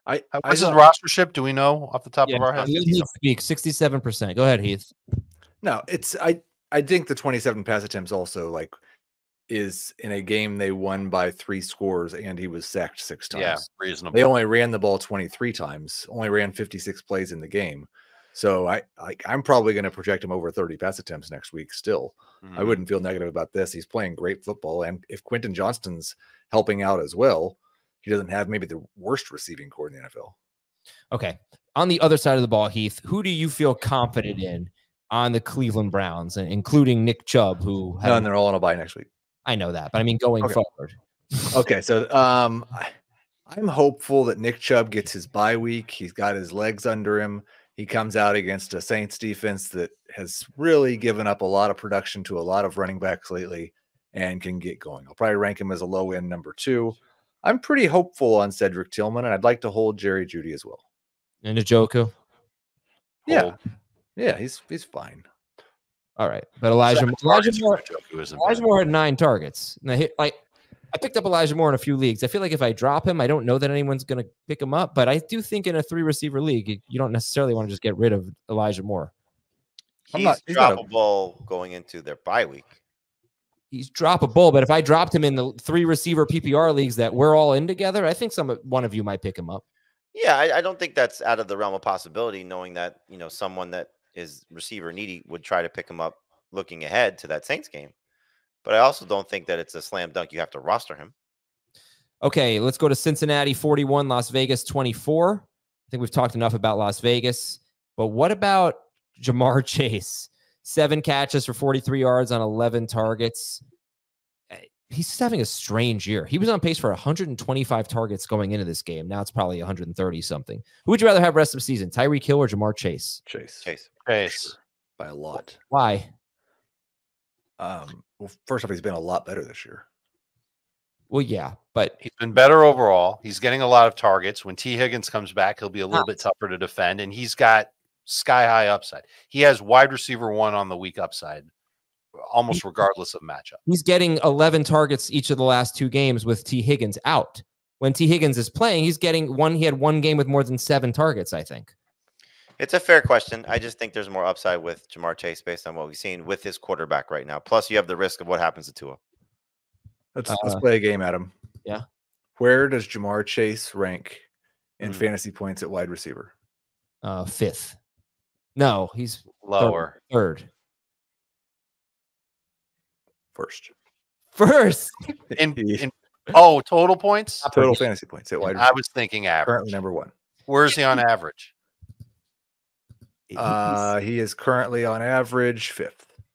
C: What's his rostership? Do we know off the top of our head?
A: Heath speaks 67%. Go ahead, Heath.
B: No, I think the 27 pass attempts also is in a game they won by 3 scores and he was sacked 6 times.
C: Yeah, reasonable.
B: They only ran the ball 23 times, only ran 56 plays in the game. So I'm probably going to project him over 30 pass attempts next week still. I wouldn't feel negative about this. He's playing great football. And if Quentin Johnston's helping out as well, he doesn't have maybe the worst receiving core in the NFL.
A: Okay. On the other side of the ball, Heath, who do you feel confident in on the Cleveland Browns, including Nick Chubb, who
B: and they're all on a bye next week.
A: I know that, but I mean going forward.
B: Okay, so I'm hopeful that Nick Chubb gets his bye week. He's got his legs under him. He comes out against a Saints defense that has really given up a lot of production to a lot of running backs lately and can get going. I'll probably rank him as a low end number 2. I'm pretty hopeful on Cedric Tillman, and I'd like to hold Jerry Jeudy as well.
A: And Njoku?
B: Yeah, he's fine.
A: All right, but Elijah Moore had 9 targets. Now, I picked up Elijah Moore in a few leagues. I feel like if I drop him, I don't know that anyone's going to pick him up, but I do think in a 3-receiver league, you don't necessarily want to just get rid of Elijah Moore.
D: He's droppable going into their bye week.
A: He's droppable, but if I dropped him in the 3-receiver PPR leagues that we're all in together, I think one of you might pick him up.
D: Yeah, I don't think that's out of the realm of possibility, knowing that, someone that is receiver needy would try to pick him up looking ahead to that Saints game. But I also don't think that it's a slam dunk. You have to roster him. Okay,
A: let's go to Cincinnati 41, Las Vegas 24. I think we've talked enough about Las Vegas. But what about Jamar Chase? 7 catches for 43 yards on 11 targets. he's just having a strange year. He was on pace for 125 targets going into this game. Now it's probably 130 something. Who would you rather have rest of the season, Tyreek Hill or Jamar Chase?
B: Chase.
C: Chase.
B: By a lot.
A: Why?
B: Well, first off, he's been a lot better this year.
A: Well, yeah, but
C: He's been better overall. He's getting a lot of targets. When T. Higgins comes back, he'll be a little bit tougher to defend, and he's got sky-high upside. He has wide receiver 1 on the week upside, almost regardless of matchup.
A: he's getting 11 targets each of the last 2 games with T. Higgins out. When T. Higgins is playing, he's getting one. He had 1 game with more than 7 targets, I think.
D: It's a fair question. I just think there's more upside with Jamar Chase based on what we've seen with his quarterback right now. Plus, you have the risk of what happens to Tua.
B: Let's play a game, Adam.
A: Yeah.
B: Where does Jamar Chase rank in fantasy points at wide receiver?
A: 5th. No, he's
C: Lower.
A: Third.
B: First.
C: Total points?
B: Total fantasy points at wide receiver.
C: I was thinking average.
B: Currently number 1.
C: Where is he on average?
B: He is currently on average 5th.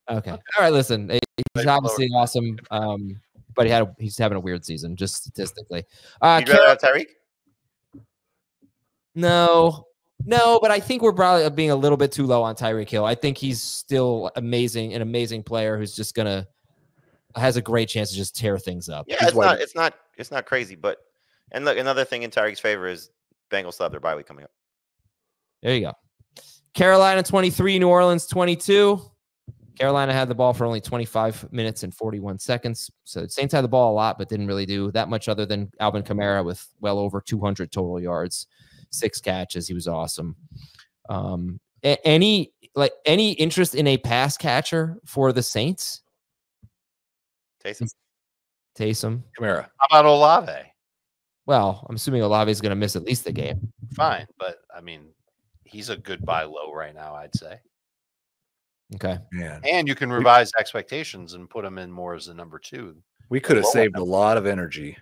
A: Okay. All right. Listen, he's obviously awesome, but he's having a weird season, just statistically.
D: You'd rather have Tyreek?
A: No, but I think we're probably being a little bit too low on Tyreek Hill. I think he's still an amazing player who's just has a great chance to just tear things up.
D: Yeah, it's not crazy, but and look, another thing in Tyreek's favor is Bengals still have their bye week coming up.
A: There you go. Carolina 23, New Orleans 22. Carolina had the ball for only 25 minutes and 41 seconds. So the Saints had the ball a lot, but didn't really do that much other than Alvin Kamara with well over 200 total yards, 6 catches. He was awesome. Any interest in a pass catcher for the Saints? Taysom.
B: Kamara.
C: How about Olave?
A: Well, I'm assuming Olave is going to miss at least the game.
C: Fine, but I mean, he's a good buy low right now, I'd say.
A: Okay.
B: Man.
C: And you can revise expectations and put him in more as the number 2.
B: We could have saved a lot of energy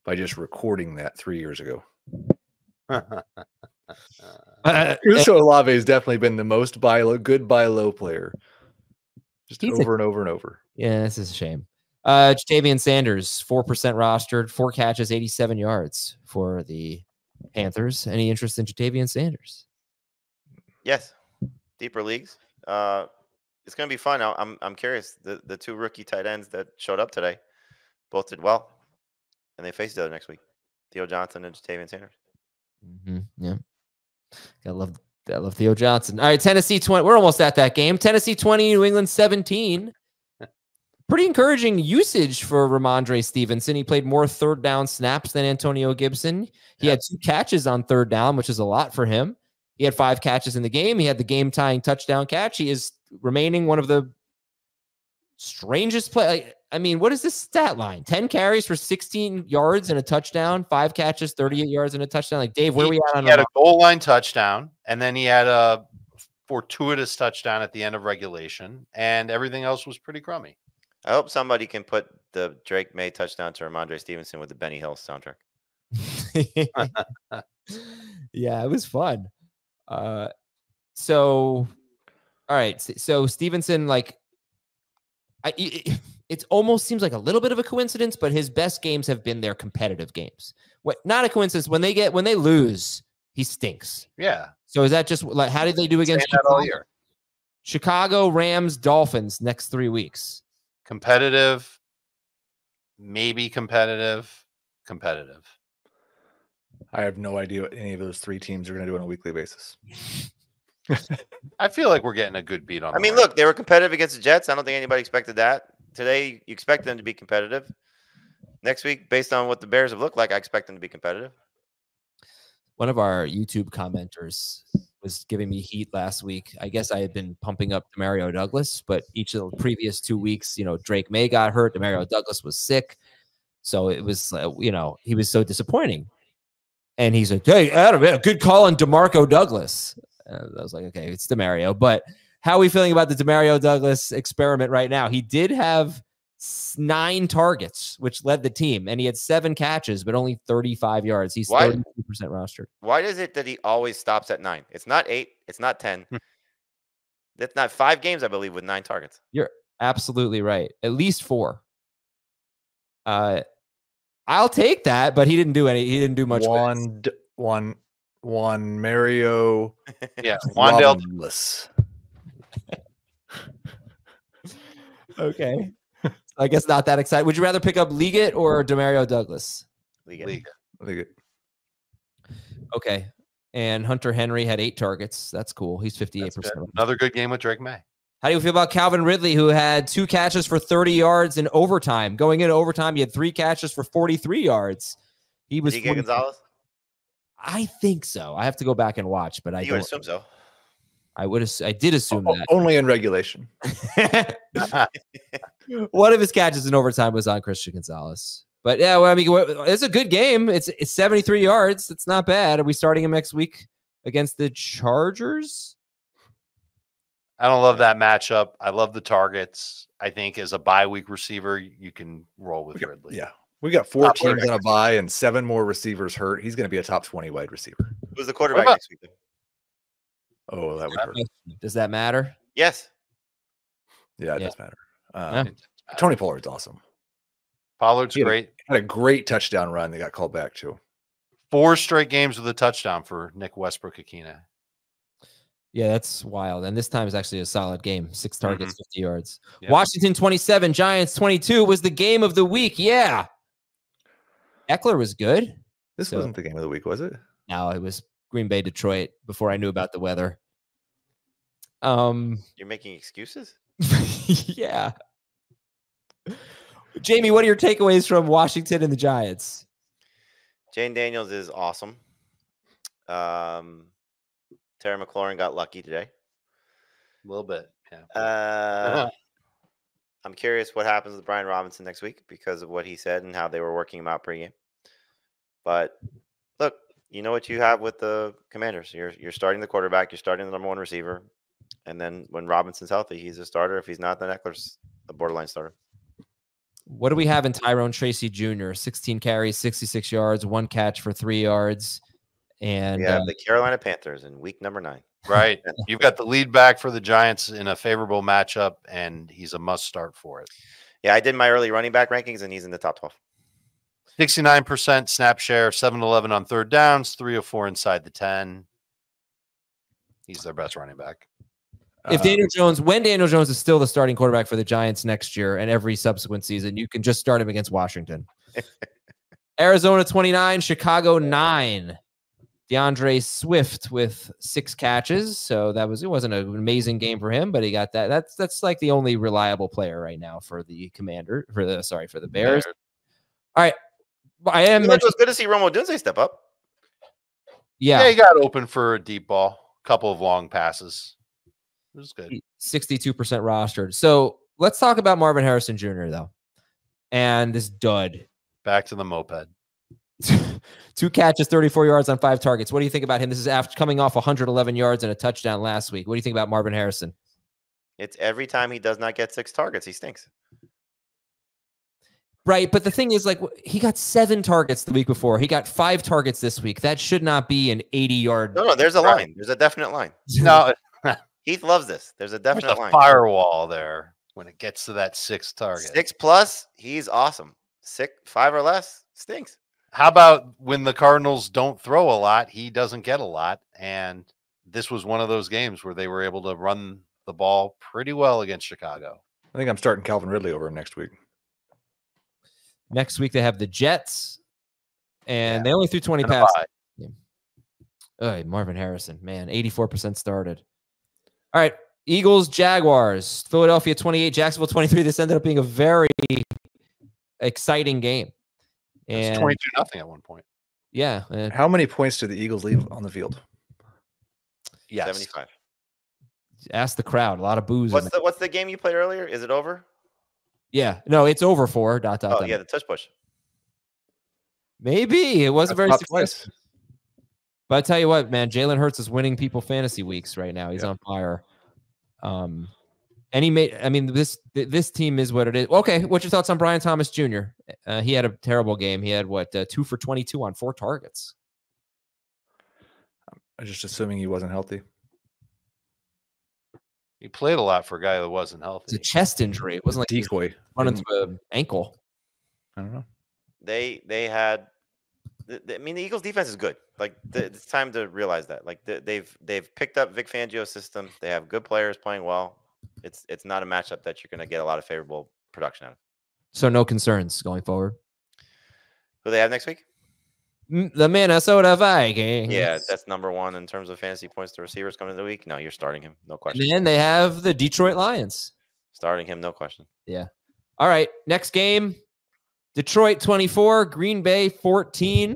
B: by just recording that 3 years ago. Chris Olave has definitely been the most good buy low player. Just over and over and over.
A: Yeah, this is a shame. Jatavian Sanders, 4% rostered, 4 catches, 87 yards for the Panthers. Any interest in Jatavian Sanders?
D: Yes. Deeper leagues. It's going to be fun. I'm curious. The 2 rookie tight ends that showed up today both did well, and they face each other next week. Theo Johnson and Jatavian Sanders.
A: Yeah. I love Theo Johnson. All right, Tennessee 20. We're almost at that game. Tennessee 20, New England 17. Pretty encouraging usage for Ramondre Stevenson. He played more third down snaps than Antonio Gibson. He had 2 catches on third down, which is a lot for him. He had 5 catches in the game. He had the game-tying touchdown catch. He is remaining one of the strangest play. I mean, what is this stat line? 10 carries for 16 yards and a touchdown, 5 catches, 38 yards and a touchdown. Like, Dave, where are we at on
C: He had a goal line touchdown, and then he had a fortuitous touchdown at the end of regulation, and everything else was pretty crummy.
D: I hope somebody can put the Drake May touchdown to Ramondre Stevenson with the Benny Hill soundtrack.
A: Yeah, it was fun. So, all right. So Stevenson, like, it almost seems like a little bit of a coincidence, but his best games have been their competitive games. Not a coincidence. When they lose, he stinks.
C: Yeah.
A: So is that just like, how did they do against Chicago?
C: All year?
A: Chicago, Rams, Dolphins next 3 weeks?
C: Competitive, maybe competitive.
B: I have no idea what any of those 3 teams are going to do on a weekly basis.
C: I feel like we're getting a good beat on.
D: I mean, look, they were competitive against the Jets. I don't think anybody expected that. Today, you expect them to be competitive. Next week, based on what the Bears have looked like, I expect them to be competitive.
A: One of our YouTube commenters was giving me heat last week. I guess I had been pumping up Demario Douglas, but each of the previous 2 weeks, Drake May got hurt. Demario Douglas was sick. So it was, he was so disappointing. And he's like, hey, Adam, good call on DeMarco Douglas. I was like, okay, it's Demario. But how are we feeling about the Demario Douglas experiment right now? He did have 9 targets, which led the team, and he had 7 catches, but only 35 yards. He's 32% rostered.
D: Why is it that he always stops at 9? It's not 8. It's not 10. That's not 5 games, I believe, with 9 targets.
A: You're absolutely right. At least 4. I'll take that, but he didn't do any. He didn't do much.
B: Juan Mario.
C: Yeah, Wandale.
A: Okay. I guess not that excited. Would you rather pick up Legette or Demario Douglas?
C: League.
A: Okay. And Hunter Henry had 8 targets. That's cool. He's 58%.
C: Another good game with Drake May.
A: How do you feel about Calvin Ridley, who had 2 catches for 30 yards in overtime? Going into overtime, he had 3 catches for 43 yards. He was
D: Gonzalez?
A: I think so. I have to go back and watch, but I
D: would assume so.
A: I did assume that.
B: Only in regulation.
A: One of his catches in overtime was on Christian Gonzalez. But yeah, well, I mean, it's a good game. It's 73 yards. It's not bad. Are we starting him next week against the Chargers?
C: I don't love that matchup. I love the targets. I think as a bye week receiver, you can roll with Ridley.
B: Yeah. We got 4 teams on a bye and 7 more receivers hurt. He's going to be a top 20 wide receiver.
D: Who's the quarterback next week?
B: Oh, that would hurt.
A: Does that matter?
D: Yes.
B: Yeah, it does matter. Tony Pollard's awesome.
C: Pollard's great.
B: Had a great touchdown run. They got called back too. 4
C: straight games with a touchdown for Nick Westbrook-Akina.
A: Yeah, that's wild. And this time is actually a solid game. 6 targets, 50 yards. Yeah. Washington 27, Giants 22 was the game of the week. Yeah. Eckler was good.
B: This wasn't the game of the week, was it?
A: No, it was Green Bay, Detroit before I knew about the weather.
D: You're making excuses?
A: Yeah. Jamey, what are your takeaways from Washington and the Giants?
D: Jane Daniels is awesome. Terry McLaurin got lucky today.
C: A little bit. Yeah.
D: I'm curious what happens with Brian Robinson next week because of what he said and how they were working him out pregame. But look, you know what you have with the Commanders. You're starting the quarterback. You're starting the number 1 receiver. And then when Robinson's healthy, he's a starter. If he's not, then Eckler's a borderline starter.
A: What do we have in Tyrone Tracy Jr.? 16 carries, 66 yards, 1 catch for 3 yards. And
D: we have the Carolina Panthers in week number 9.
C: Right. You've got the lead back for the Giants in a favorable matchup, and he's a must start for it.
D: Yeah, I did my early running back rankings, and he's in the top 12.
C: 69% snap share, 7-11 on third downs, 3 of 4 inside the 10. He's their best running back.
A: If Daniel Jones, when Daniel Jones is still the starting quarterback for the Giants next year and every subsequent season, you can just start him against Washington. Arizona 29, Chicago 9. DeAndre Swift with 6 catches. So it wasn't an amazing game for him, but he got that. That's like the only reliable player right now for the for the Bears. All right.
D: It was good to see Romo Dunze step up.
A: Yeah,
C: he got open for a deep ball, couple of long passes. It was good. 62%
A: rostered. So let's talk about Marvin Harrison Jr. though, and this dud.
C: Back to the moped.
A: 2 catches, 34 yards on 5 targets. What do you think about him? This is after coming off 111 yards and a touchdown last week. What do you think about Marvin Harrison?
D: It's every time he does not get 6 targets, he stinks.
A: Right, but the thing is, like, he got 7 targets the week before. He got 5 targets this week. That should not be an 80-yard.
D: No, there's a line. There's a definite line.
C: No,
D: Heath loves this. There's a definite line.
C: Firewall there when it gets to that 6 target.
D: 6+, he's awesome. 5 or less, stinks.
C: How about when the Cardinals don't throw a lot, he doesn't get a lot. And this was one of those games where they were able to run the ball pretty well against Chicago.
B: I think I'm starting Calvin Ridley over him next week.
A: Next week they have the Jets, and they only threw 20 passes. Marvin Harrison, man, 84% started. All right, Eagles-Jaguars, Philadelphia 28, Jacksonville 23. This ended up being a very exciting game. And
C: 22-0 at one point.
A: Yeah.
B: How many points did the Eagles leave on the field?
C: Yes.
D: 75.
A: Ask the crowd. A lot of boos.
D: What's the game you played earlier? Is it over?
A: Yeah. No, it's over for ...
D: Yeah, the touch push.
A: Maybe. It wasn't very successful. But I tell you what, man, Jalen Hurts is winning people fantasy weeks right now. He's on fire. And he made, I mean, this team is what it is. Okay, what's your thoughts on Brian Thomas Jr.? He had a terrible game. He had 2 for 22 on 4 targets.
B: I'm just assuming he wasn't healthy.
C: He played a lot for a guy that wasn't healthy.
A: It's a chest injury. It wasn't like
B: decoy
A: running through an ankle.
B: I don't know.
D: They had. I mean, the Eagles defense is good. Like it's time to realize that. Like they've picked up Vic Fangio's system. They have good players playing well. It's not a matchup that you're going to get a lot of favorable production out of.
A: So no concerns going forward.
D: Who they have next week?
A: The Minnesota Vikings.
D: Yeah, that's number 1 in terms of fantasy points to receivers coming into the week. No, you're starting him. No question.
A: And then they have the Detroit Lions.
D: Starting him, no question.
A: Yeah. All right. Next game. Detroit 24, Green Bay 14.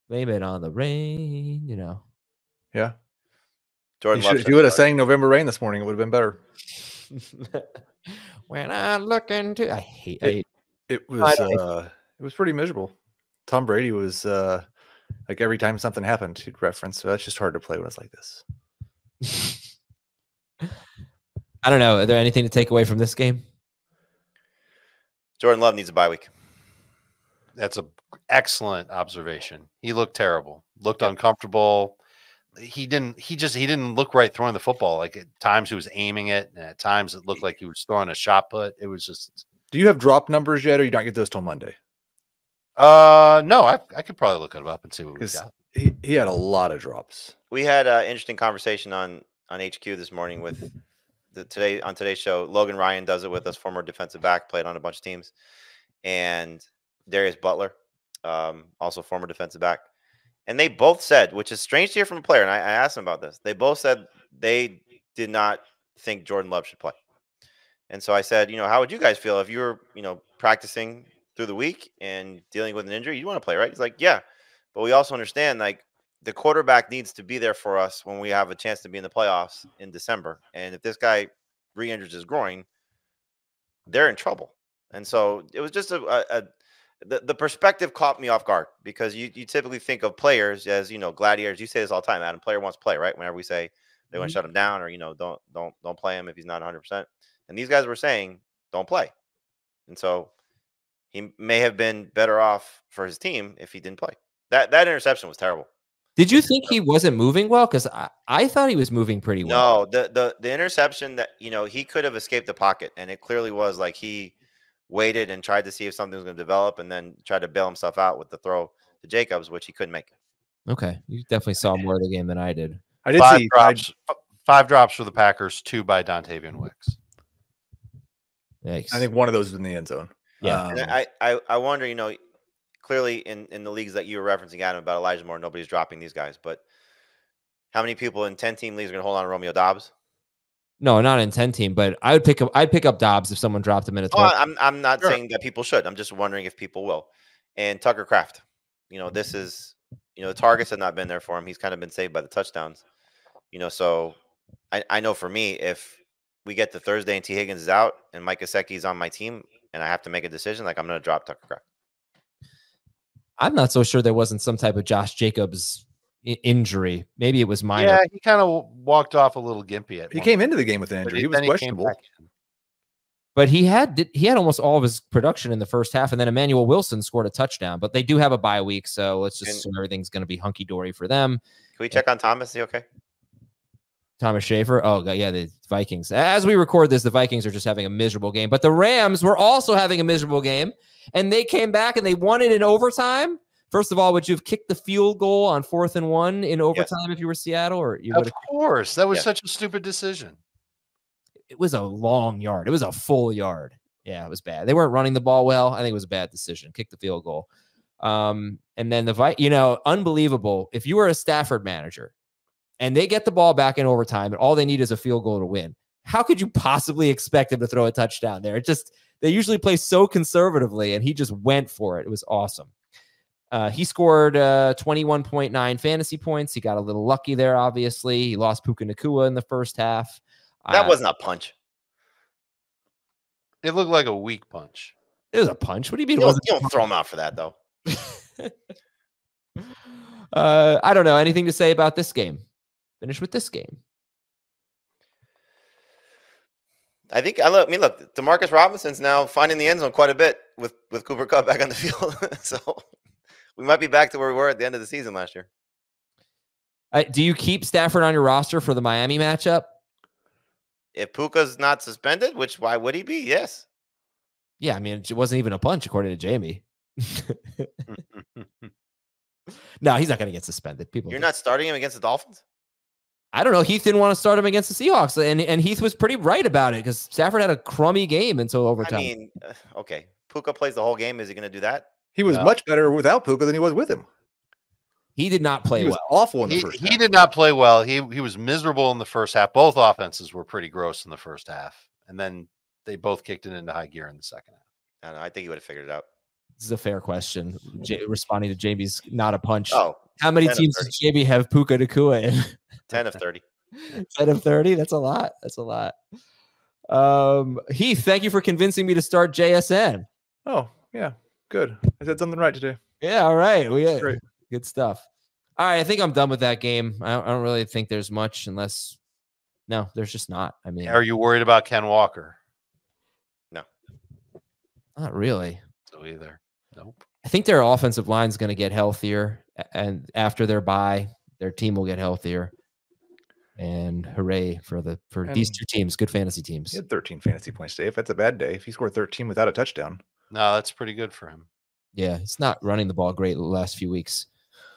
A: Blame it on the rain, you know.
B: Yeah.
D: Jordan,
B: if you would have sang November Rain this morning, it would have been better.
A: When I look into, I hate
B: it was pretty miserable. Tom Brady was like every time something happened, he'd reference. So that's just hard to play when it's like this.
A: I don't know. Are there anything to take away from this game?
D: Jordan Love needs a bye week.
C: That's an excellent observation. He looked terrible. Looked uncomfortable. He didn't look right throwing the football. Like at times he was aiming it, and at times it looked like he was throwing a shot put. It was just.
B: Do you have drop numbers yet, or you don't get those till Monday?
C: No, I could probably look it up and see what we got.
B: He had a lot of drops.
D: We had an interesting conversation on HQ this morning with on today's show. Logan Ryan does it with us, former defensive back, played on a bunch of teams, and Darius Butler, also former defensive back. And they both said, which is strange to hear from a player, and I asked them about this. They both said they did not think Jordan Love should play. And so I said, how would you guys feel if you were, practicing through the week and dealing with an injury? You want to play, right? He's like, yeah. But we also understand, like, the quarterback needs to be there for us when we have a chance to be in the playoffs in December. And if this guy re-injures his groin, they're in trouble. And so it was just the perspective caught me off guard, because you typically think of players as, gladiators. You say this all the time, Adam. Player wants to play, right? Whenever we say they want to shut him down, or don't play him if he's not 100%. And these guys were saying don't play, and so he may have been better off for his team if he didn't play. That interception was terrible.
A: Did you think he wasn't moving well? Because I thought he was moving pretty well.
D: No, the interception that he could have escaped the pocket, and it clearly was like he waited and tried to see if something was going to develop, and then tried to bail himself out with the throw to Jacobs, which he couldn't make.
A: Okay, you definitely saw more of the game than I did.
B: I did see
C: five drops for the Packers, 2 by Dontavian Wicks.
A: Yikes.
B: I think one of those was in the end zone.
A: Yeah.
D: And I wonder, clearly in the leagues that you were referencing, Adam, about Elijah Moore, nobody's dropping these guys, but how many people in 10-team leagues are going to hold on to Romeo Doubs?
A: No, not in 10-team, but I'd pick up Dobbs if someone dropped him in a 12.
D: I'm not saying that people should. I'm just wondering if people will. And Tucker Kraft, this is, the targets have not been there for him. He's kind of been saved by the touchdowns. So I know for me, if we get to Thursday and T. Higgins is out and Mike Gesicki on my team and I have to make a decision, like, I'm going to drop Tucker Kraft.
A: I'm not so sure there wasn't some type of Josh Jacobs injury. Maybe it was minor.
C: Yeah, he kind of walked off a little gimpy.
B: He came into the game with an injury. He was questionable.
A: But he had almost all of his production in the first half, and then Emmanuel Wilson scored a touchdown. But they do have a bye week, so let's just assume everything's going to be hunky-dory for them.
D: Can we check on Thomas? Is he okay?
A: Thomas Schaefer. Oh, yeah, the Vikings. As we record this, the Vikings are just having a miserable game. But the Rams were also having a miserable game, and they came back and they won it in overtime. First of all, would you have kicked the field goal on 4th and 1 in overtime if you were Seattle? Or you would?
C: Of course. That was such a stupid decision.
A: It was a long yard. It was a full yard. Yeah, it was bad. They weren't running the ball well. I think it was a bad decision. Kick the field goal. And then unbelievable. If you were a Stafford manager and they get the ball back in overtime and all they need is a field goal to win, how could you possibly expect him to throw a touchdown there? They usually play so conservatively, and he just went for it. It was awesome. He scored 21.9 fantasy points. He got a little lucky there, obviously. He lost Puka Nacua in the first half.
D: That wasn't a punch.
C: It looked like a weak punch.
A: It was a punch. What do you mean?
D: You don't throw him out for that, though.
A: I don't know. Anything to say about this game? Finish with this game.
D: I look, Demarcus Robinson's now finding the end zone quite a bit with Cooper Kupp back on the field. So we might be back to where we were at the end of the season last year.
A: Do you keep Stafford on your roster for the Miami matchup?
D: If Puka's not suspended, why would he be? Yes.
A: Yeah, I mean, it wasn't even a punch according to Jamey. No, he's not going to get suspended.
D: You're not starting him against the Dolphins?
A: I don't know. Heath didn't want to start him against the Seahawks, and Heath was pretty right about it because Stafford had a crummy game until overtime.
D: I mean, okay. Puka plays the whole game. Is he going to do that?
B: He was much better without Puka than he was with him.
A: He did not play
B: He was
A: well.
B: awful in the first half.
C: He did not play well. He was miserable in the first half. Both offenses were pretty gross in the first half, and then they both kicked it into high gear in the second half.
D: I don't know. I think he would have figured it out.
A: This is a fair question. Responding to Jamie's not a punch.
D: Oh,
A: how many teams does Jamie have Puka Nacua in?
D: 10 of 30.
A: 10 of 30? That's a lot. That's a lot. Heath, thank you for convincing me to start JSN.
B: Oh, yeah. Good. I said something right today.
A: Yeah, all right.
B: Great.
A: Good stuff. All right, I think I'm done with that game. I don't really think there's much unless – no, there's just not. I mean –
C: Are you worried about Ken Walker?
D: No.
A: Not really.
C: So either. Nope.
A: I think their offensive line is going to get healthier, and after their bye, their team will get healthier. And hooray for these two teams, good fantasy teams.
B: He had 13 fantasy points today. If that's a bad day, if he scored 13 without a touchdown.
C: No, that's pretty good for him.
A: Yeah, he's not running the ball great the last few weeks.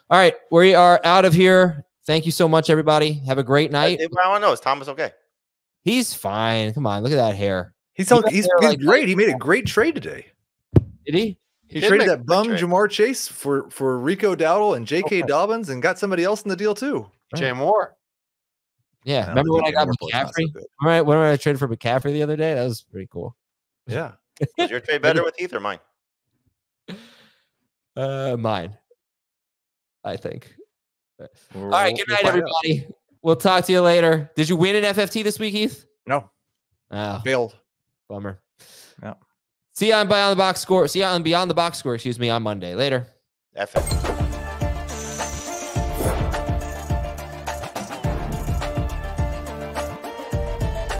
A: All right, we are out of here. Thank you so much, everybody. Have a great night.
D: What I want to know is Thomas okay?
A: He's fine. Come on, look at that hair.
B: He's great. He made a great trade today.
A: Did he?
B: He traded that bum Jamar Chase for Rico Dowdle and J.K. Dobbins and got somebody else in the deal too.
C: Jay Moore.
A: Yeah, remember when I got McCaffrey? Right, when I traded for McCaffrey the other day? That was pretty cool.
B: Yeah.
D: Was your trade better with Heath or mine?
A: Mine, I think. All right, good night, everybody. We'll talk to you later. Did you win an FFT this week, Heath?
B: No.
A: Oh,
B: Failed.
A: bummer.
B: Yeah.
A: See you on Beyond the Box Score. See you on Beyond the Box Score, excuse me, on Monday. Later.
D: FF.